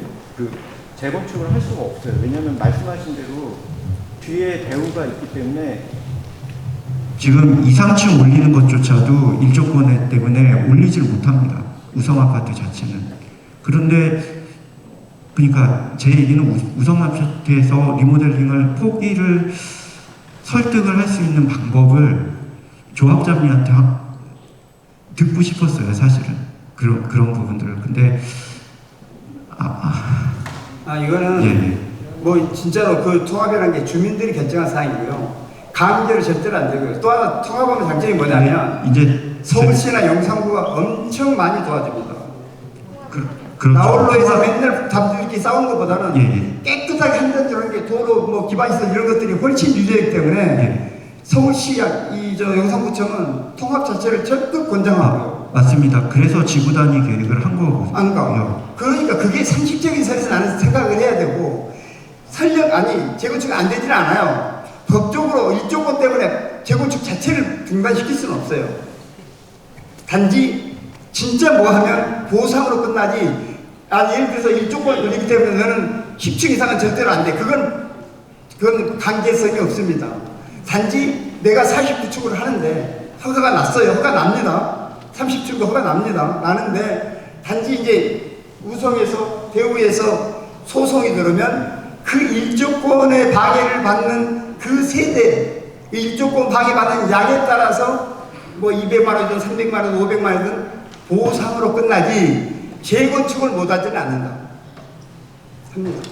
재건축을 할 수가 없어요. 왜냐하면 말씀하신 대로 뒤에 대우가 있기 때문에 지금 2, 3층 올리는 것조차도 일조권 때문에 올리질 못합니다. 우성 아파트 자체는. 그런데 그러니까 제 얘기는 우성 아파트에서 리모델링을 포기를 설득을 할 수 있는 방법을 조합장님한테 듣고 싶었어요, 사실은. 그런 부분들을. 근데 이거는 진짜로 그 통합이라는 게 주민들이 결정한 사항이고요. 강제로 절대로 안 되고요. 또 하나 통합하면 장점이 뭐냐면 이제 서울시나 영상구가 엄청 많이 도와줍니다. 그렇죠. 나홀로에서 맨날 담들끼리 싸우는 것보다는 깨끗하게 한단 저런 게 도로 기반시설 이런 것들이 훨씬 유리하기 때문에 서울시 영상구청은 통합 자체를 적극 권장하고요. 맞습니다. 그래서 지구 단위 계획을 한 거고요. 안 가요. 그러니까 그게 상식적인 선에서 나는 생각을 해야 되고 재건축이 안 되지는 않아요. 법적으로 일조권 때문에 재건축 자체를 중단시킬 수는 없어요. 단지 진짜 하면 보상으로 끝나지. 예를 들어서 일조권을 돌리기 때문에 너는 10층 이상은 절대로 안 돼. 그건 강제성이 없습니다. 단지 내가 49층으로 하는데 허가가 났어요. 허가 납니다. 30층도 허가 납니다. 나는데 단지 이제 우성에서 대우에서 소송이 들어오면 그 일조권의 방해를 받는 그 세대, 일조권 방해받는 양에 따라서 200만 원이든 300만 원, 500만 원이든 보상으로 끝나지 재건축을 못하지는 않는다. 합니다.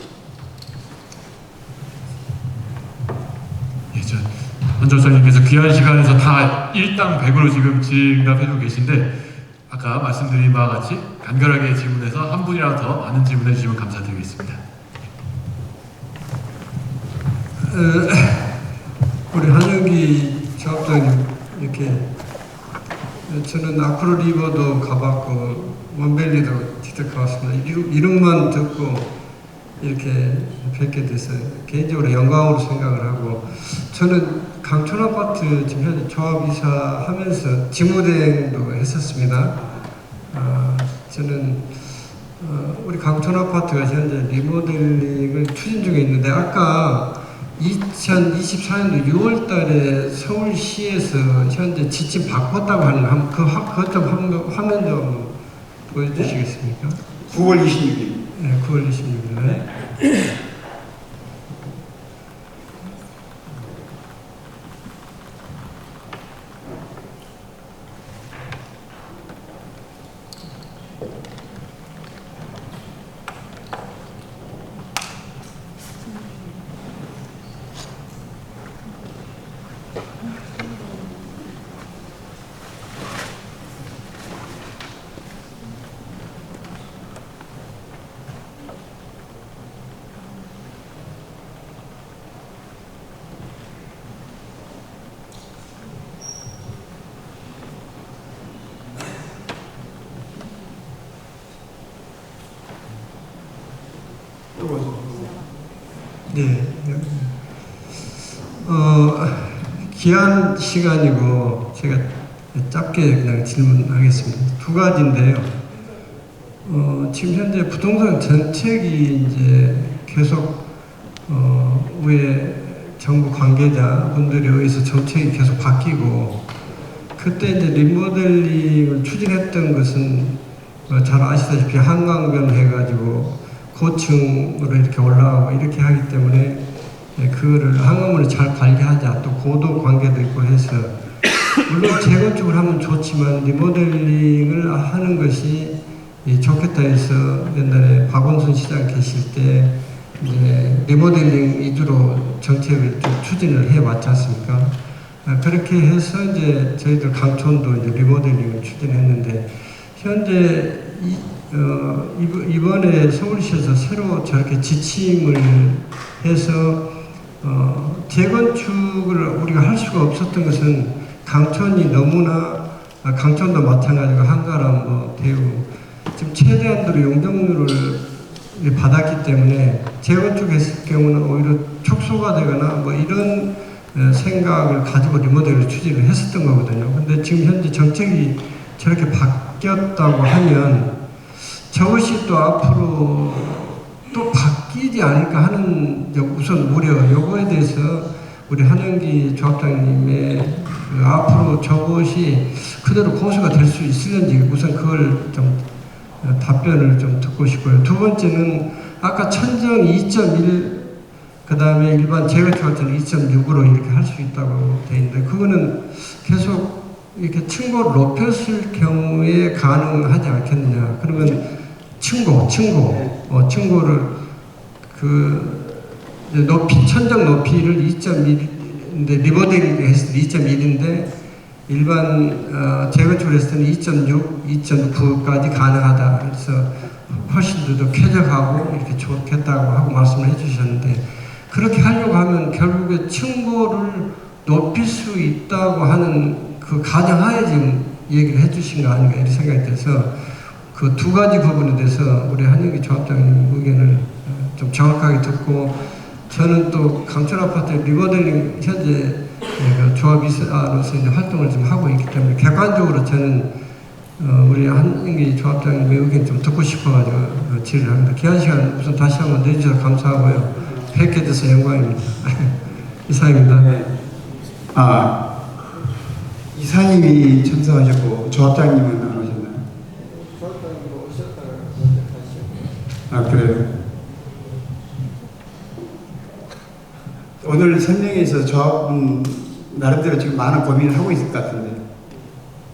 원조사님께서 귀한 시간에서 다 일당 100으로 지금 질답해주고 계신데 아까 말씀드린 바와 같이 간결하게 질문해서 한 분이라도 더 많은 질문해 주시면 감사드리겠습니다. 우리 한영기 조합장님 이렇게 저는 아크로 리버도 가봤고 원밸리도 직접 가봤습니다. 이름만 듣고 이렇게 뵙게 돼서 개인적으로 영광으로 생각을 하고, 저는 강촌아파트 지금 현재 조합이사 하면서 직무대행도 했었습니다. 저는 우리 강촌아파트가 현재 리모델링을 추진 중에 있는데, 아까 2024년도 6월 달에 서울시에서 현재 지침 바꿨다고 하는 그것 좀 화면 좀 보여주시겠습니까? 9월 26일. 네, 9월 26일 날. 네. 귀한 시간이고 제가 짧게 그냥 질문하겠습니다. 두 가지인데요. 지금 현재 부동산 정책이 이제 계속 우리 정부 관계자분들에 의해서 정책이 계속 바뀌고, 그때 이제 리모델링을 추진했던 것은 잘 아시다시피 한강변 해가지고 고층으로 이렇게 올라가고 이렇게 하기 때문에 그거를 한강물을 잘 관리하자, 또 고도 관계도 있고 해서, 물론 재건축을 하면 좋지만 리모델링을 하는 것이 좋겠다 해서 옛날에 박원순 시장 계실 때 이제 리모델링 위주로 정책을 좀 추진을 해 왔지 않습니까? 그렇게 해서 이제 저희들 강촌도 이제 리모델링을 추진했는데, 현재 이번에 서울시에서 새로 저렇게 지침을 해서 재건축을 우리가 할 수가 없었던 것은, 강촌이 너무나, 강촌도 마찬가지고 한가람, 대우 지금 최대한으로 용적률을 받았기 때문에 재건축했을 경우는 오히려 축소가 되거나 이런 생각을 가지고 리모델을 추진을 했었던 거거든요. 근데 지금 현재 정책이 저렇게 바뀌었다고 하면 저것이 또 앞으로 또 바뀌지 않을까 하는 우선 우려, 요거에 대해서 우리 한영기 조합장님의 앞으로 저것이 그대로 고수가 될 수 있을는지 우선 그걸 좀 답변을 좀 듣고 싶고요. 두 번째는 아까 천정 2.1, 그 다음에 일반 재건축 같은 2.6으로 이렇게 할 수 있다고 돼 있는데, 그거는 계속 이렇게 층고를 높였을 경우에 가능하지 않겠느냐. 그러면 층고를 높이, 천정 높이를 2.1인데 리모델링 했을 때 2.1인데 일반 재건축을 했을 때는 2.6, 2.9까지 가능하다. 그래서 훨씬 더 쾌적하고 이렇게 좋겠다고 하고 말씀을 해주셨는데, 그렇게 하려고 하면 결국에 층고를 높일 수 있다고 하는 그 가정하에 지금 얘기를 해주신 거 아닌가 이런 생각이 들어서, 그 두 가지 부분에 대해서 우리 한영기 조합장님 의견을 좀 정확하게 듣고, 저는 또 강촌아파트 리모델링 현재 조합이사로서 이제 활동을 좀 하고 있기 때문에 객관적으로 저는 우리 한영기 조합장님의 의견 좀 듣고 싶어가지고 질의를 합니다. 귀한 시간 우선 다시 한번 내주셔서 감사하고요. 뵙게 돼서 영광입니다. 이상입니다. 네. 이사님이 참석하셨고 조합장님은 안 오셨나요? 조합장님 오셨다가 그래요? 오늘 설명에서 조합은 나름대로 지금 많은 고민을 하고 있을 것 같은데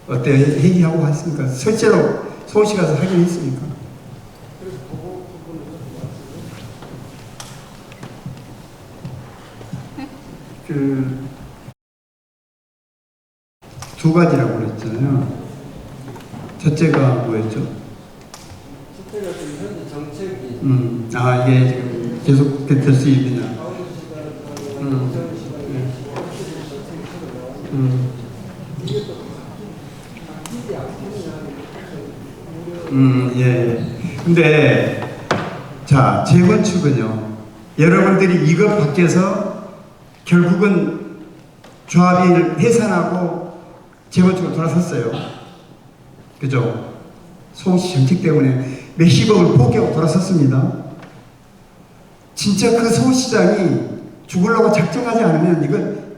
어때요? 회의하고 왔습니까? 실제로 서울시 가서 하긴 했습니까? 두 가지라고 그랬잖아요. 첫째가 뭐였죠? 첫째가 지금 현재 정책이 이게 지금 계속 될 수 있느냐. 예. 근데 자, 재건축은요, 여러분들이 이것 밖에서 결국은 조합이 해산하고 재건축으로 돌아섰어요. 그죠? 서울시 정책 때문에 몇십억을 포기하고 돌아섰습니다. 진짜 그 서울시장이 죽으려고 작정하지 않으면 이건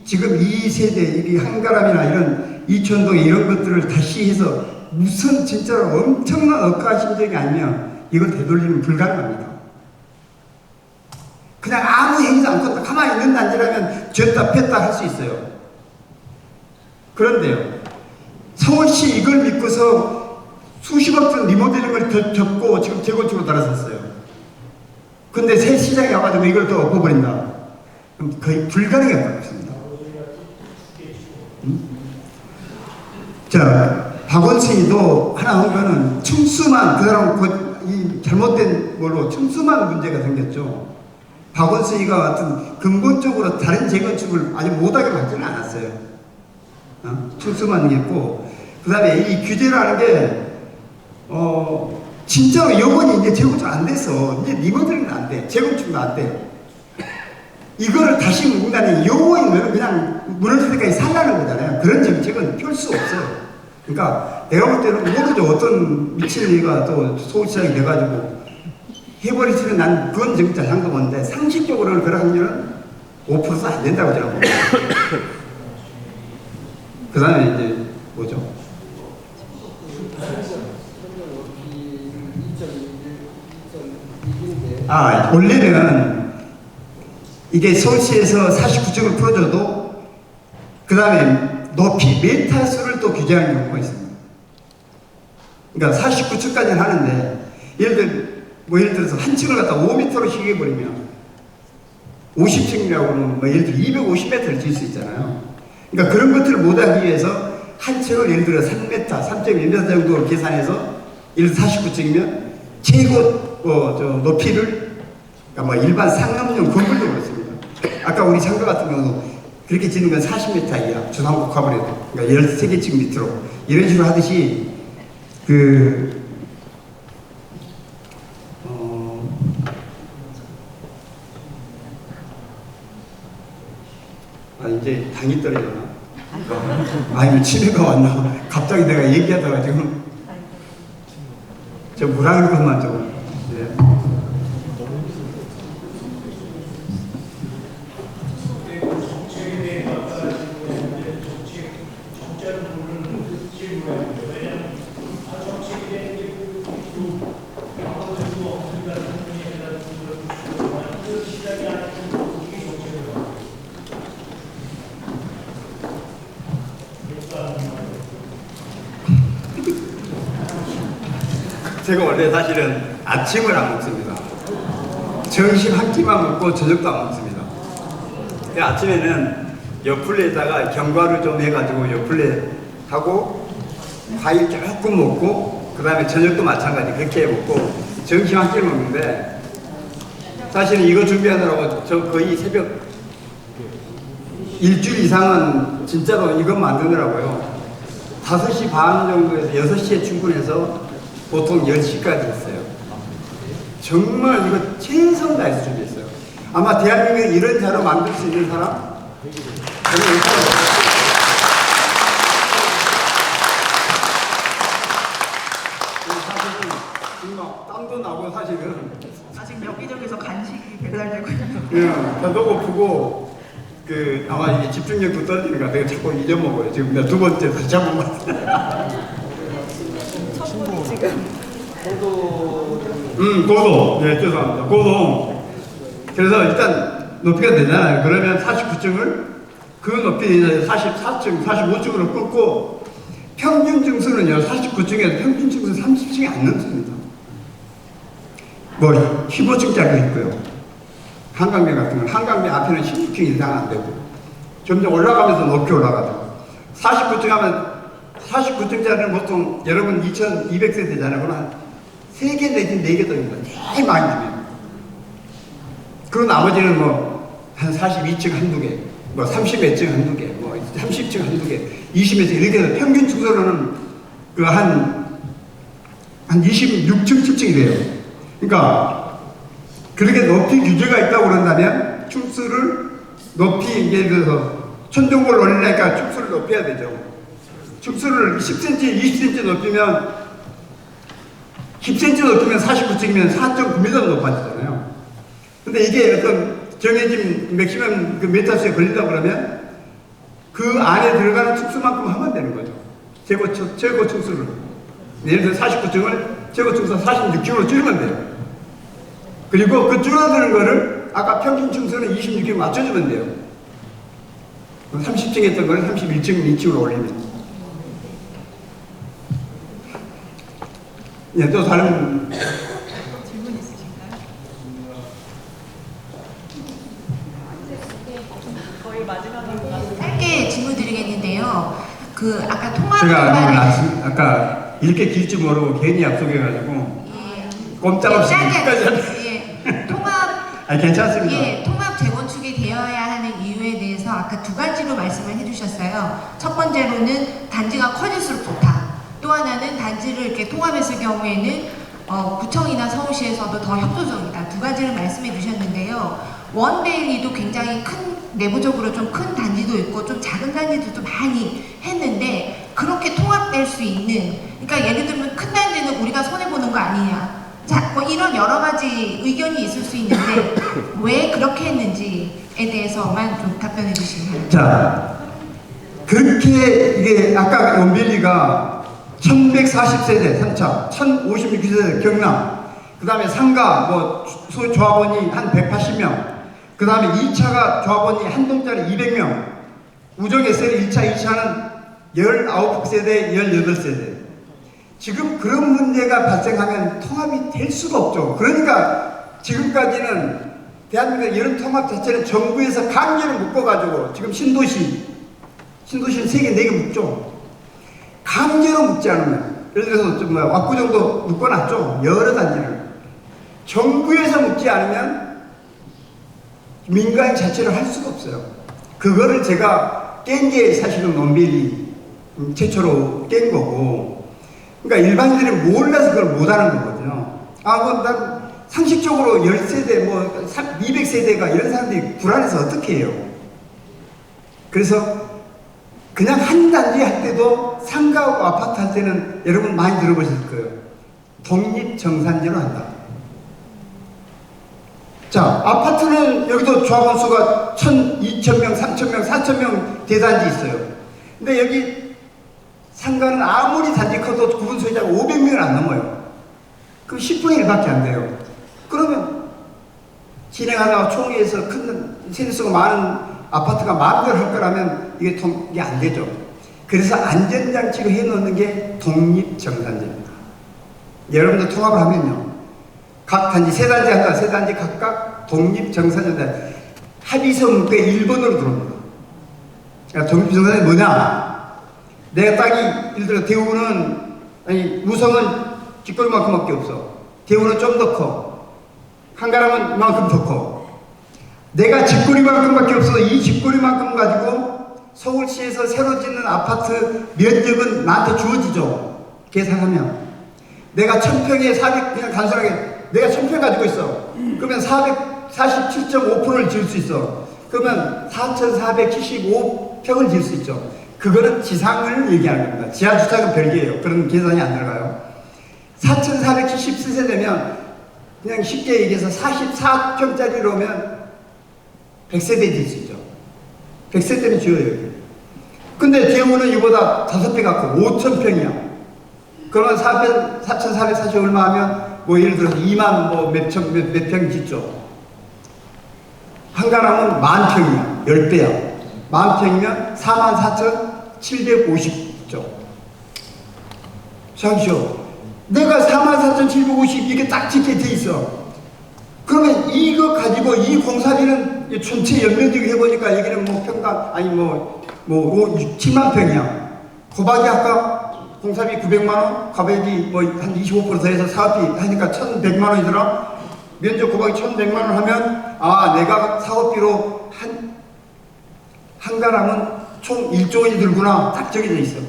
지금 이 세대, 이 한가람이나 이런 이촌동 이런 것들을 다시 해서 무슨 진짜로 엄청난 억까 심정이 아니면 이걸 되돌리면 불가능합니다. 그냥 아무 행위도 않고 가만히 있는 단지라면 쥐었다 폈다 할 수 있어요. 그런데요, 서울시 이걸 믿고서 수십억 원 리모델링을 접고 지금 재건축으로 달아섰어요. 근데 새 시장이 와가지고 이걸 또 엎어버린다. 그럼 거의 불가능에 가깝습니다. 자, 박원순이도 하나 한 거는 층수만, 그 사람 이 잘못된 걸로 층수만 문제가 생겼죠. 박원순이가 어떤 근본적으로 다른 재건축을 아직 못하게 만지는 않았어요. 층수만 했고, 그 다음에 이 규제라는 게 진짜로 영원히 이제 재건축 안 돼서 이제 리모델링은 안 돼, 재건축도 안 돼. 이거를 다시 묵다니 영원히 그냥 무너질 때까지 살라는 거잖아요. 그런 정책은 펼 수 없어요. 그러니까 내가 볼 때는 모르죠. 어떤 미친 애가 또 서울시장이 돼가지고 해버리시면 난 그건 진짜 상관없는데 상식적으로는 그런 확률은 5%도 안 된다고 저는 봅니다. 그 다음에 이제 뭐죠? 원래는 이게 서울시에서 49층을 풀어줘도 그 다음에 높이, 메타 수를 또 규제하는 경우가 있습니다. 그러니까 49층까지는 하는데 예를 들어서 한 층을 갖다 5m로 시계버리면 50층이라고 하면 예를 들어 250m를 질 수 있잖아요. 그러니까 그런 것들을 못하기 위해서 한 층을 예를 들어 3m, 3.1m 정도로 계산해서 예를 들어 49층이면 최고 높이를 그러니까 일반 상업용 건물도 그렇습니다. 아까 우리 상가 같은 경우도 그렇게 짓는 건 40m 이하 주상복 화물에도 그러니까 13개 밑으로 이런 식으로 하듯이 이제 당이 떨어졌나? 아니 치매가 왔나? 갑자기 내가 얘기하다가 지금 저 물하는 것만 좀 제가 원래 사실은 아침을 안 먹습니다. 점심 한 끼만 먹고 저녁도 안 먹습니다. 아침에는 옆플레에다가 견과를 좀 해가지고 옆플레 하고 과일 조금 먹고 그 다음에 저녁도 마찬가지 그렇게 먹고 점심 한 끼를 먹는데 사실은 이거 준비하느라고 저 거의 새벽 일주일 이상은 진짜로 이것 만드느라고요. 5시 반 정도에서 6시에 출근해서 보통 10시까지 있어요. 정말 이거 최선을 다해서 준비했어요. 아마 대한민국에 이런 자료 만들 수 있는 사람? 저는 이 사람 없어요. 사실은 정말 땀도 나고 사실은 아직 여기저기서 간식이 배달되고 있는 배도 고프고 아마 이게 집중력도 떨리니까 내가 자꾸 잊어먹어요. 지금 내가 2번째 다시 잡은 것 같아요. 고도. 네, 죄송합니다. 고도. 그래서 일단 높이가 되잖아요. 그러면 49층을 그 높이 44층, 45층으로 끊고 평균 층수는요, 49층에서 평균 층수 30층이 안 넘습니다. 15층짜리도 있고요. 한강변 같은 건 한강변 앞에는 16층 이상 안 되고 점점 올라가면서 높이 올라가죠. 49층 하면 49층짜리는 보통 여러분 2200세대잖아요. 그러면 3개 내지 4개 더입니다. 제일 많이 주면. 그리고 나머지는 한 42층 한두 개, 30몇 층 한두 개, 30층 한두 개, 20몇 층 이렇게 해서 평균 층수로는 한 26층, 7층이 돼요. 그러니까 그렇게 높이 규제가 있다고 그런다면 축수를 높이 예를 들어서 천둥을 올리니까 축수를 높여야 되죠. 축수를 10cm, 20cm 높이면 10cm 높이면 49층이면 4.9m 높아지잖아요. 근데 이게 어떤 정해진 맥시멈 그 메타수에 걸린다고 그러면 그 안에 들어가는 축수만큼 하면 되는 거죠. 최고 축수를. 예를 들어 49층을 최고 축수 46층으로 줄이면 돼요. 그리고 그 줄어드는 거를 아까 평균 층수는 26층 맞춰주면 돼요. 30층 했던 걸 31층, 2층으로 올리면. 예, 또 다른 질문 있으신가요? 거의 마지막으로 짧게 질문 드리겠는데요. 그 아까 제가 아까 이렇게 길 줄 모르고 괜히 약속해가지고 꼼짝없이 끝까지 통합 아니 괜찮습니다. 예, 통합 재건축이 되어야 하는 이유에 대해서 아까 두 가지로 말씀을 해주셨어요. 첫 번째로는 단지가 커질수록 좋다. 또 하나는 단지를 이렇게 통합했을 경우에는 구청이나 서울시에서도 더 협조적이다. 두 가지를 말씀해 주셨는데요. 원베일리도 굉장히 큰 내부적으로 좀 큰 단지도 있고 좀 작은 단지도 좀 많이 했는데 그렇게 통합될 수 있는 그러니까 예를 들면 큰 단지는 우리가 손해 보는 거 아니냐. 자, 뭐 이런 여러 가지 의견이 있을 수 있는데 왜 그렇게 했는지에 대해서만 좀 답변해 주시면 합니다. 자, 그렇게 이게 아까 원빌리가 1140세대 3차, 1056세대 경남, 그 다음에 상가 뭐 조합원이 한 180명, 그 다음에 2차가 조합원이 한 동짜리 200명, 우정SL 1차, 2차는 19세대, 18세대. 지금 그런 문제가 발생하면 통합이 될 수가 없죠. 그러니까 지금까지는 대한민국 이런 통합 자체는 정부에서 강제로 묶어가지고 지금 신도시는 3개, 4개 묶죠. 강제로 묶지 않으면 예를 들어서 좀 왁구정도 묶어놨죠. 여러 단지를. 정부에서 묶지 않으면 민간 자체를 할 수가 없어요. 그거를 제가 깬 게 사실은 원빌리 최초로 깬 거고 그러니까 일반인들이 몰라서 그걸 못하는 거거든요. 난 상식적으로 10세대, 뭐 200세대가 이런 사람들이 불안해서 어떻게 해요? 그래서 그냥 한 단지 할 때도 상가하고 아파트 할 때는 여러분 많이 들어보셨을 거예요. 독립정산제로 한다. 자, 아파트는 여기도 조합원 수가 1,000, 2,000명, 3,000명, 4,000명 대단지 있어요. 근데 여기 상가는 아무리 단지 커도 구분 소유자가 500명을 안 넘어요. 그럼 10분의 1밖에 안 돼요. 그러면 진행하다가 총회에서 큰 세대수가 많은 아파트가 마음대로 할 거라면 이게 안 되죠. 그래서 안전장치로 해놓는 게 독립정산제입니다. 여러분들 통합을 하면요. 각 단지, 세 단지 한다, 세 단지 각각 독립정산제인데 합의서 문구에 1번으로 들어옵니다. 그러니까 독립정산이 뭐냐? 내 땅이, 예를 들어 대우는, 우성은 뒷거리만큼밖에 없어. 대우는 좀 더 커. 한가람은 이만큼 더 커. 내가 집거리만큼밖에 없어. 이 집거리만큼 가지고 서울시에서 새로 짓는 아파트 면적은 나한테 주어지죠. 계산하면. 내가 1000평에 400, 그냥 단순하게 내가 1000평 가지고 있어. 그러면 447.5%를 지을 수 있어. 그러면 4475평을 지을 수 있죠. 그거는 지상을 얘기하는 겁니다. 지하 주차는 별개예요. 그런 계산이 안 들어가요. 4,470세대면 그냥 쉽게 얘기해서 44평짜리로 오면 100세대 질 수 있죠. 100세대는 지어요. 근데 대우는 이보다 5배 갖고 5,000평이야. 그러면 4,440 얼마 하면 뭐 예를 들어서 2만 뭐 몇 평 짓죠. 한가람은 10,000평이야. 10배야. 10,000평이면 44,750죠. 잠시요. 내가 44,750 이게 딱 짓게 돼 있어. 그러면 이거 가지고 이 공사비는 전체 연면적으로 해보니까 여기는 뭐 평당 아니 뭐 7만 평이야. 고박이 아까 공사비 900만원, 가격이 뭐 한 25% 더해서 사업비 하니까 1,100만원이더라. 면적 고박이 1,100만원 하면 내가 사업비로 한가람은 총 1조 원이 들구나 딱 정해져 있어.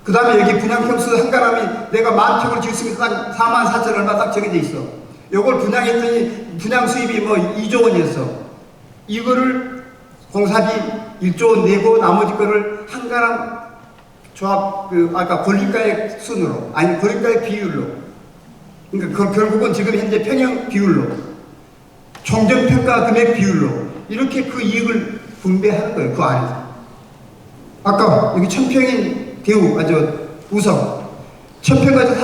그 다음에 여기 분양평수 한가람이 내가 10,000평을 지었으면 딱 44,000 얼마 딱 정해져 있어. 요걸 분양했더니 분양 수입이 뭐 2조 원이었어. 이거를 공사비 1조 원 내고 나머지 거를 한가람 조합 아까 권리가액 순으로 아니 권리가액 비율로 그러니까 결국은 지금 현재 평형 비율로 총정평가 금액 비율로 이렇게 그 이익을 분배하는 거예요. 그 안에서. 아까 여기 1000평인 대우 우성 1000평 가지고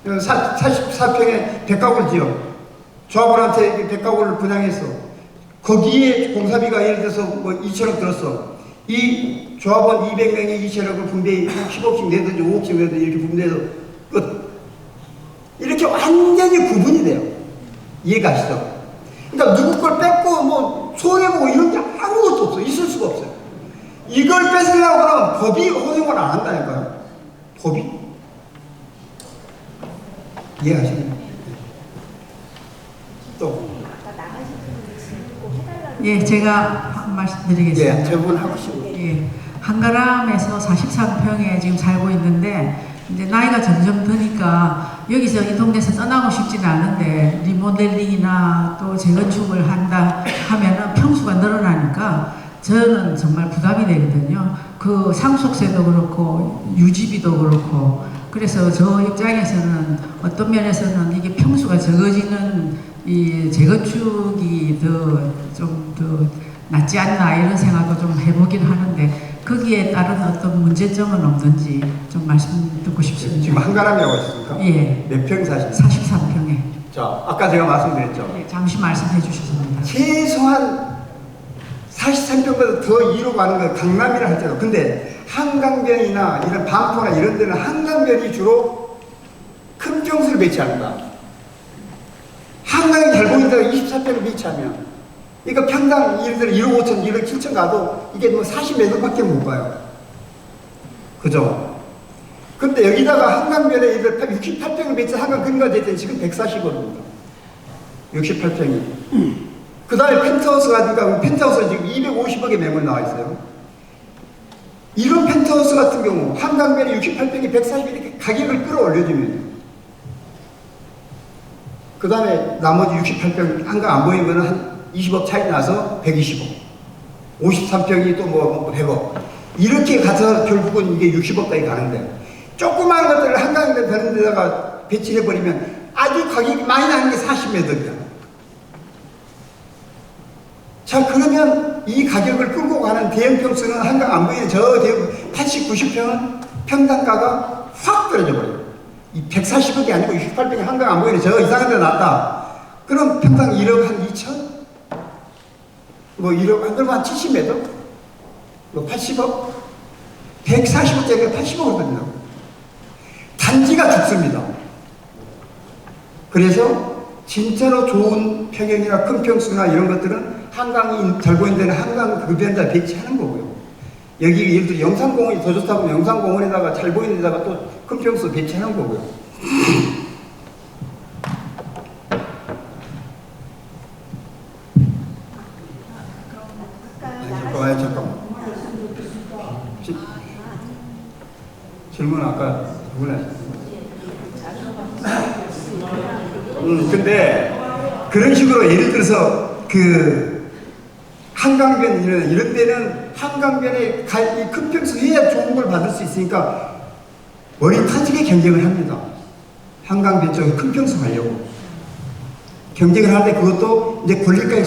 44평의 백가구를 지어 조합원한테 백가구를 분양했어. 거기에 공사비가 예를 들어서 뭐 2천억 들었어. 이 조합원 200명이 2천억을 분배 10억씩 내든지 5억씩 내든지 이렇게 분배해서 끝. 이렇게 완전히 구분이 돼요. 이해가시죠? 그러니까 누구 걸 뺏고 뭐 손해보고 이런 게 아무것도 없어. 있을 수가 없어요. 이걸 뺏으려고 하면 법이 허용을 안 한다니까요. 법이. 이해하시나요? 또. 예, 제가 한 말씀 드리겠습니다. 예, 저분 하고 싶어요. 예, 한가람에서 43평에 지금 살고 있는데 이제 나이가 점점 드니까 여기서 이 동네에서 떠나고 싶지는 않은데 리모델링이나 또 재건축을 한다 하면은 평수가 늘어나니까 저는 정말 부담이 되거든요. 그 상속세도 그렇고 유지비도 그렇고 그래서 저 입장에서는 어떤 면에서는 이게 평수가 적어지는 이 재건축이 좀 더 낫지 않나 이런 생각도 좀 해보긴 하는데 거기에 따른 어떤 문제점은 없는지 좀 말씀 듣고 싶습니다. 지금 한가람이라고 했습니까? 예. 몇 평 사십니까? 43평에. 자, 아까 제가 말씀드렸죠. 예, 잠시 말씀해 주셨습니다. 최소한 43평보다 더 위로 가는 건 강남이라 할지라도 근데 한강변이나 이런 반포나 이런 데는 한강변이 주로 큰 평수를 배치합니다. 한강이 잘 보인다고 24평을 배치하면 그러니까 평당 예를 들어 1억 5천, 1억 7천 가도 이게 뭐 40몇 억밖에 못 가요. 그죠? 근데 여기다가 한강변에 68평을 배치한 한강 근거가 됐더니 지금 140억입니다. 68평이. 그 다음에 펜트하우스가 그러니까 펜트하우스가 지금 250억에 매물 나와 있어요. 이런 펜트하우스 같은 경우 한강변에 68평이 140 이렇게 가격을 끌어올려주면 그 다음에 나머지 68평 한강 안 보이면 한 20억 차이 나서 120억 53평이 또 뭐 100억 이렇게 가서 결국은 이게 60억까지 가는데 조그마한 것들을 한강에 되는 데다가 배치해버리면 아주 가격이 많이 나는 게 40몇 억이야. 자 그러면 이 가격을 끌고 가는 대형 평수는 한강 안 보이는 저 대형 80, 90평은 평당가가 확 떨어져 버려요. 이 140억이 아니고 68평이 한강 안 보이는 저 이상한 데 났다. 그럼 평당 1억 한 2천? 뭐 1억 한 그러면 한 70몇 억? 뭐 80억? 140억짜리가 80억이거든요. 단지가 죽습니다. 그래서 진짜로 좋은 평형이나 큰 평수나 이런 것들은 한강이 잘 보이는 데는 한강 그 변에다 배치하는 거고요. 여기 예를 들어 영산공원이 더 좋다고 영산공원에다가 잘 보이는 데다가 또 큰 평수 배치하는 거고요. 잠깐만. 질문 아까 누구나 근데 그런 식으로 예를 들어서 그 한강변 이런 데는 한강변에 큰 평수 해야 좋은 걸 받을 수 있으니까 머리 터지게 경쟁을 합니다. 한강변 쪽에 큰 평수 가려고 경쟁을 하는데 그것도 이제 권리가의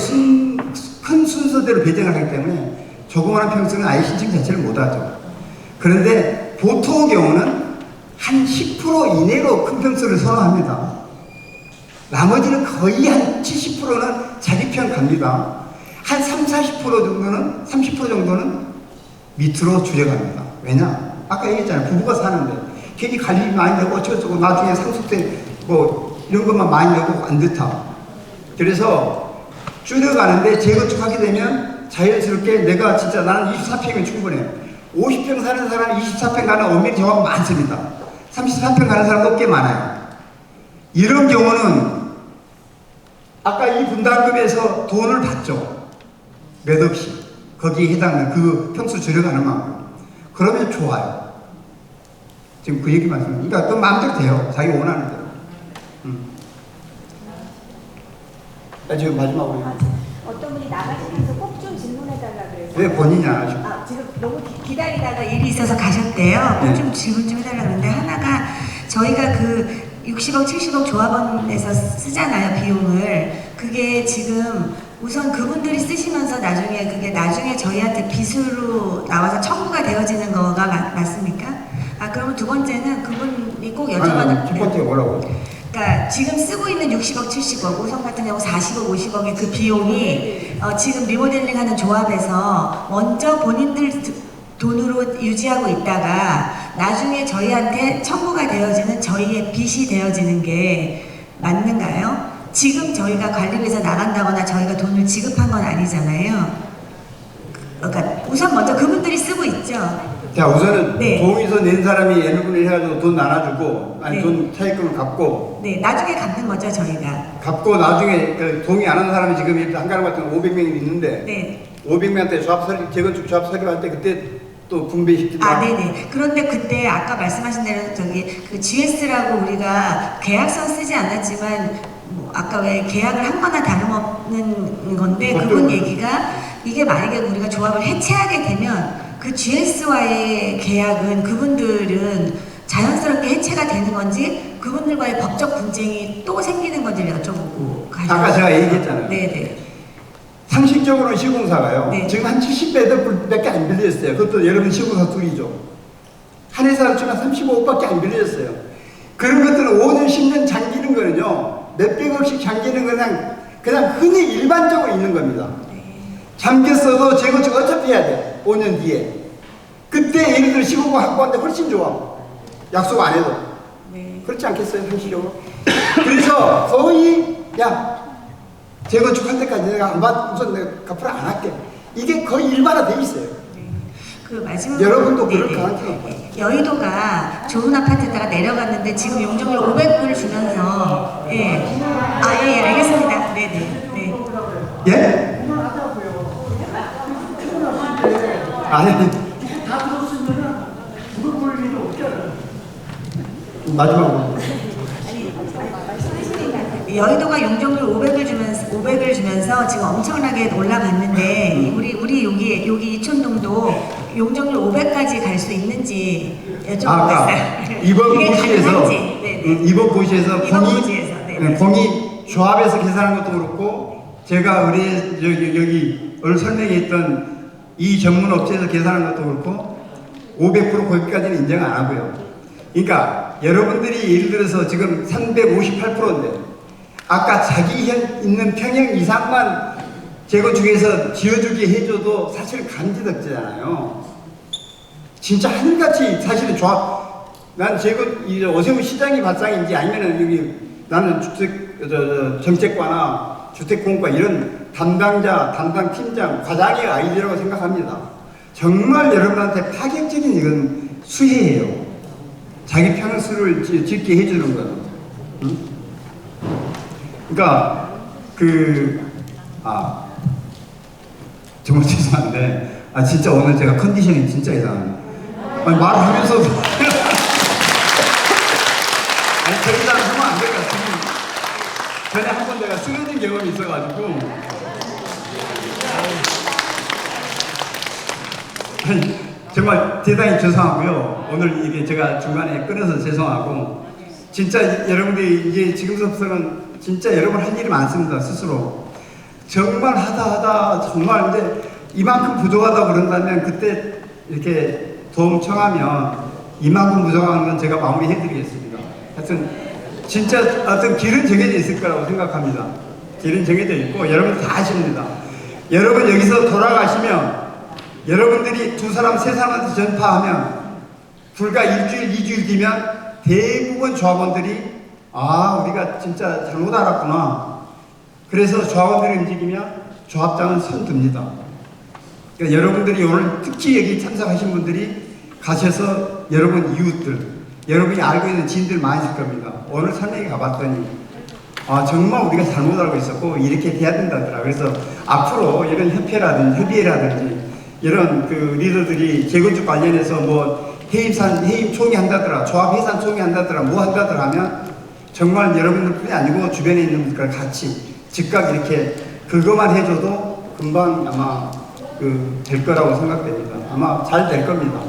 큰 순서대로 배정을 하기 때문에 조그마한 평수는 아예 신청 자체를 못하죠. 그런데 보통의 경우는 한 10% 이내로 큰 평수를 선호합니다. 나머지는 거의 한 70%는 자기 편 갑니다. 한 30, 40% 정도는 밑으로 줄여갑니다. 왜냐? 아까 얘기했잖아요. 부부가 사는데 괜히 관리 많이 내고 어쩌고저쩌고 나중에 상속세 뭐 이런 것만 많이 내고 안 좋다. 그래서 줄여가는데 재건축하게 되면 자연스럽게 내가 진짜 나는 24평이면 충분해. 50평 사는 사람이 24평 가는 엄밀히 정확히 많습니다. 33평 가는 사람도 꽤 많아요. 이런 경우는 아까 이 분담금에서 돈을 받죠. 몇 억씩. 거기에 해당하는 그 평수 줄여가는 만큼. 그러면 좋아요. 지금 그 얘기 말씀드립니다. 그러니까 그 마음대로 돼요. 자기가 원하는 대로. 지금 마지막으로. 어떤 분이 나가시면서 꼭 좀 질문해달라 그래서. 왜 본인이 안 하시고? 지금 너무 기다리다가 일이 있어서 가셨대요. 꼭 좀 질문 좀 해달라 그러는데 하나가 저희가 그 60억, 70억 조합원에서 쓰잖아요, 비용을. 그게 지금 우선 그분들이 쓰시면서 나중에 저희한테 빚으로 나와서 청구가 되어지는 거가 맞습니까? 그러면 두 번째는 그분이 꼭 여쭤봐도. 첫 번째가 뭐라고? 그러니까 지금 쓰고 있는 60억, 70억, 우선 같은 경우 40억, 50억의 그 비용이 지금 리모델링 하는 조합에서 먼저 본인들 돈으로 유지하고 있다가 나중에 저희한테 청구가 되어지는 저희의 빚이 되어지는 게 맞는가요? 지금 저희가 관리비에서 나간다거나 저희가 돈을 지급한 건 아니잖아요. 그러니까 우선 먼저 그분들이 쓰고 있죠. 자, 우선은 네. 동의서 낸 사람이 N분을 해가지고 돈 나눠주고, 아니 네. 돈 차익금을 갚고, 네, 나중에 갚는 거죠, 저희가. 갚고 나중에 동의 안 하는 사람이 지금 한가람 같은 500명이 있는데, 네. 500명한테 재건축 조합 설립할 때 그때 또 분배시키다. 네네. 그런데 그때 아까 말씀하신 대로 그 GS라고 우리가 계약서 쓰지 않았지만 아까 왜 계약을 한 거나 다름없는 건데 그분 얘기가 이게 만약에 우리가 조합을 해체하게 되면 그 GS와의 계약은 그분들은 자연스럽게 해체가 되는 건지 그분들과의 법적 분쟁이 또 생기는 건지를 여쭤보고 가죠. 아까 제가 얘기했잖아요. 네네. 상식적으로 시공사가요. 네. 지금 한 70배밖에 안 빌려졌어요. 그것도 여러분 시공사 둘이죠. 한 회사를 치면 35억밖에 안 빌려졌어요. 그런 것들은 5년, 10년 잠기는 거는요. 몇백억씩 잠기는 거는 그냥 흔히 일반적으로 있는 겁니다. 잠겼어도 재건축 어차피 해야 돼. 5년 뒤에. 그때 예를 들어 시공사 확보하는데 훨씬 좋아. 약속 안 해도. 그렇지 않겠어요? 상식적으로. 그래서 거의 재건축할 때까지 내가 우선 내가 갚으라 안 할게. 이게 거의 일반화돼 있어요. 그 마지막 여러분도 그럴 가능성이 없어요. 여의도가 좋은 아파트에다가 내려갔는데 지금 용적률 500불 주면서 예. 알겠습니다. 네네. 네. 예? 아니. 다 들었으면 누굴 볼 일이 없잖아요. 마지막으로. 여의도가 용적률 500을 주면서 지금 엄청나게 올라갔는데 우리 여기 이촌동도 용적률 500까지 갈 수 있는지 여쭤보겠어요. 이번 이게 고시에서 가능한지. 이번 고시에서 네. 공이 조합에서 계산한 것도 그렇고 제가 우리 여기 오늘 설명했던 이 전문 업체에서 계산한 것도 그렇고 500% 거기까지는 인정 안 하고요. 그러니까 여러분들이 예를 들어서 지금 358%인데 아까 자기 있는 평형 이상만 재건축해서 지어주게 해줘도 사실 감지덕지잖아요. 진짜 하늘같이 사실은 난 오세훈 시장이 발상인지 아니면은 여기 나는 정책과나 주택공과 이런 담당 팀장, 과장의 아이디어라고 생각합니다. 정말 여러분한테 파격적인 이건 수혜예요. 자기 평수를 짓게 해주는 거는. 응? 그러니까 정말 죄송한데 진짜 오늘 제가 컨디션이 진짜 이상해요. 말하면서 더 이상 하면 안 될 것 같아요. 전에 한 번 내가 쓰러진 경험이 있어가지고 정말 대단히 죄송하고요. 오늘 이게 제가 중간에 끊어서 죄송하고 진짜 여러분들이 이게 지금부터는 진짜 여러분 할 일이 많습니다. 스스로 정말 하다 정말 이제 이만큼 부족하다고 그런다면 그때 이렇게 도움 청하면 이만큼 부족한 건 제가 마무리해 드리겠습니다. 하여튼 진짜 어떤 길은 정해져 있을 거라고 생각합니다. 길은 정해져 있고 여러분 다 아십니다. 여러분 여기서 돌아가시면 여러분들이 2사람 3사람한테 전파하면 불과 일주일 2주일 뒤면 대부분 조합원들이 우리가 진짜 잘못 알았구나. 그래서 조합원들이 움직이면 조합장은 선듭니다. 그러니까 여러분들이 오늘 특히 여기 참석하신 분들이 가셔서 여러분 이웃들, 여러분이 알고 있는 지인들 많이 있을 겁니다. 오늘 설명회 가봤더니 정말 우리가 잘못 알고 있었고 이렇게 돼야 된다더라. 그래서 앞으로 이런 협회라든지 협의회라든지 이런 그 리더들이 재건축 관련해서 뭐 해임 총회 한다더라, 조합 해산 총회 한다더라, 뭐 한다더라 하면 정말 여러분들뿐이 아니고 주변에 있는 분들과 같이 즉각 이렇게 그것만 해줘도 금방 아마 될 거라고 생각됩니다. 아마 잘 될 겁니다.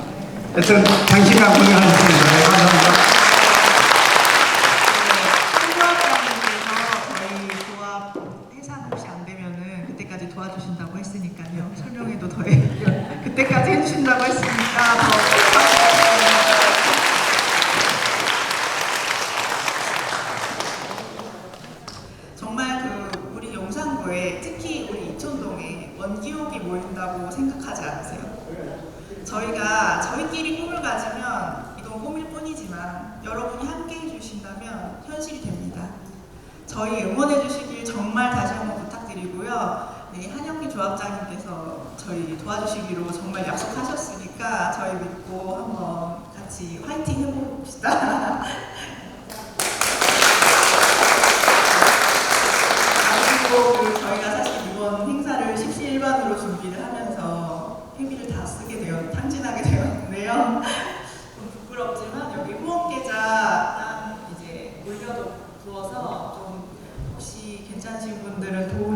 하여튼 장시간 고생하셨습니다. 네, 감사합니다. 저희 조합 해산 혹시 안 되면은 그때까지 도와주신다고 했으니까요. 설명해도 더해. 그때까지 해주신다고 했으니까 정말 우리 용산구에 특히 우리 이촌동에 원기옥이 모인다고 생각하지 않으세요? 저희가 저희끼리 꿈을 가지면 이건 꿈일 뿐이지만 여러분이 함께 해주신다면 현실이 됩니다. 저희 응원해 주시길 정말 다시 한번 부탁드리고요. 네, 한영미 조합장님께서 저희 도와주시기로 정말 약속하셨으니까 저희 믿고 한번 같이 화이팅 해봅시다. 그리고 저희가 사실 이번 행사를 십시일반으로 준비를 하면서 회비를 다 탕진하게 되었는데요. 좀 부끄럽지만 여기 후원계좌 이제 올려두어서 좀 혹시 괜찮으신 분들은 도움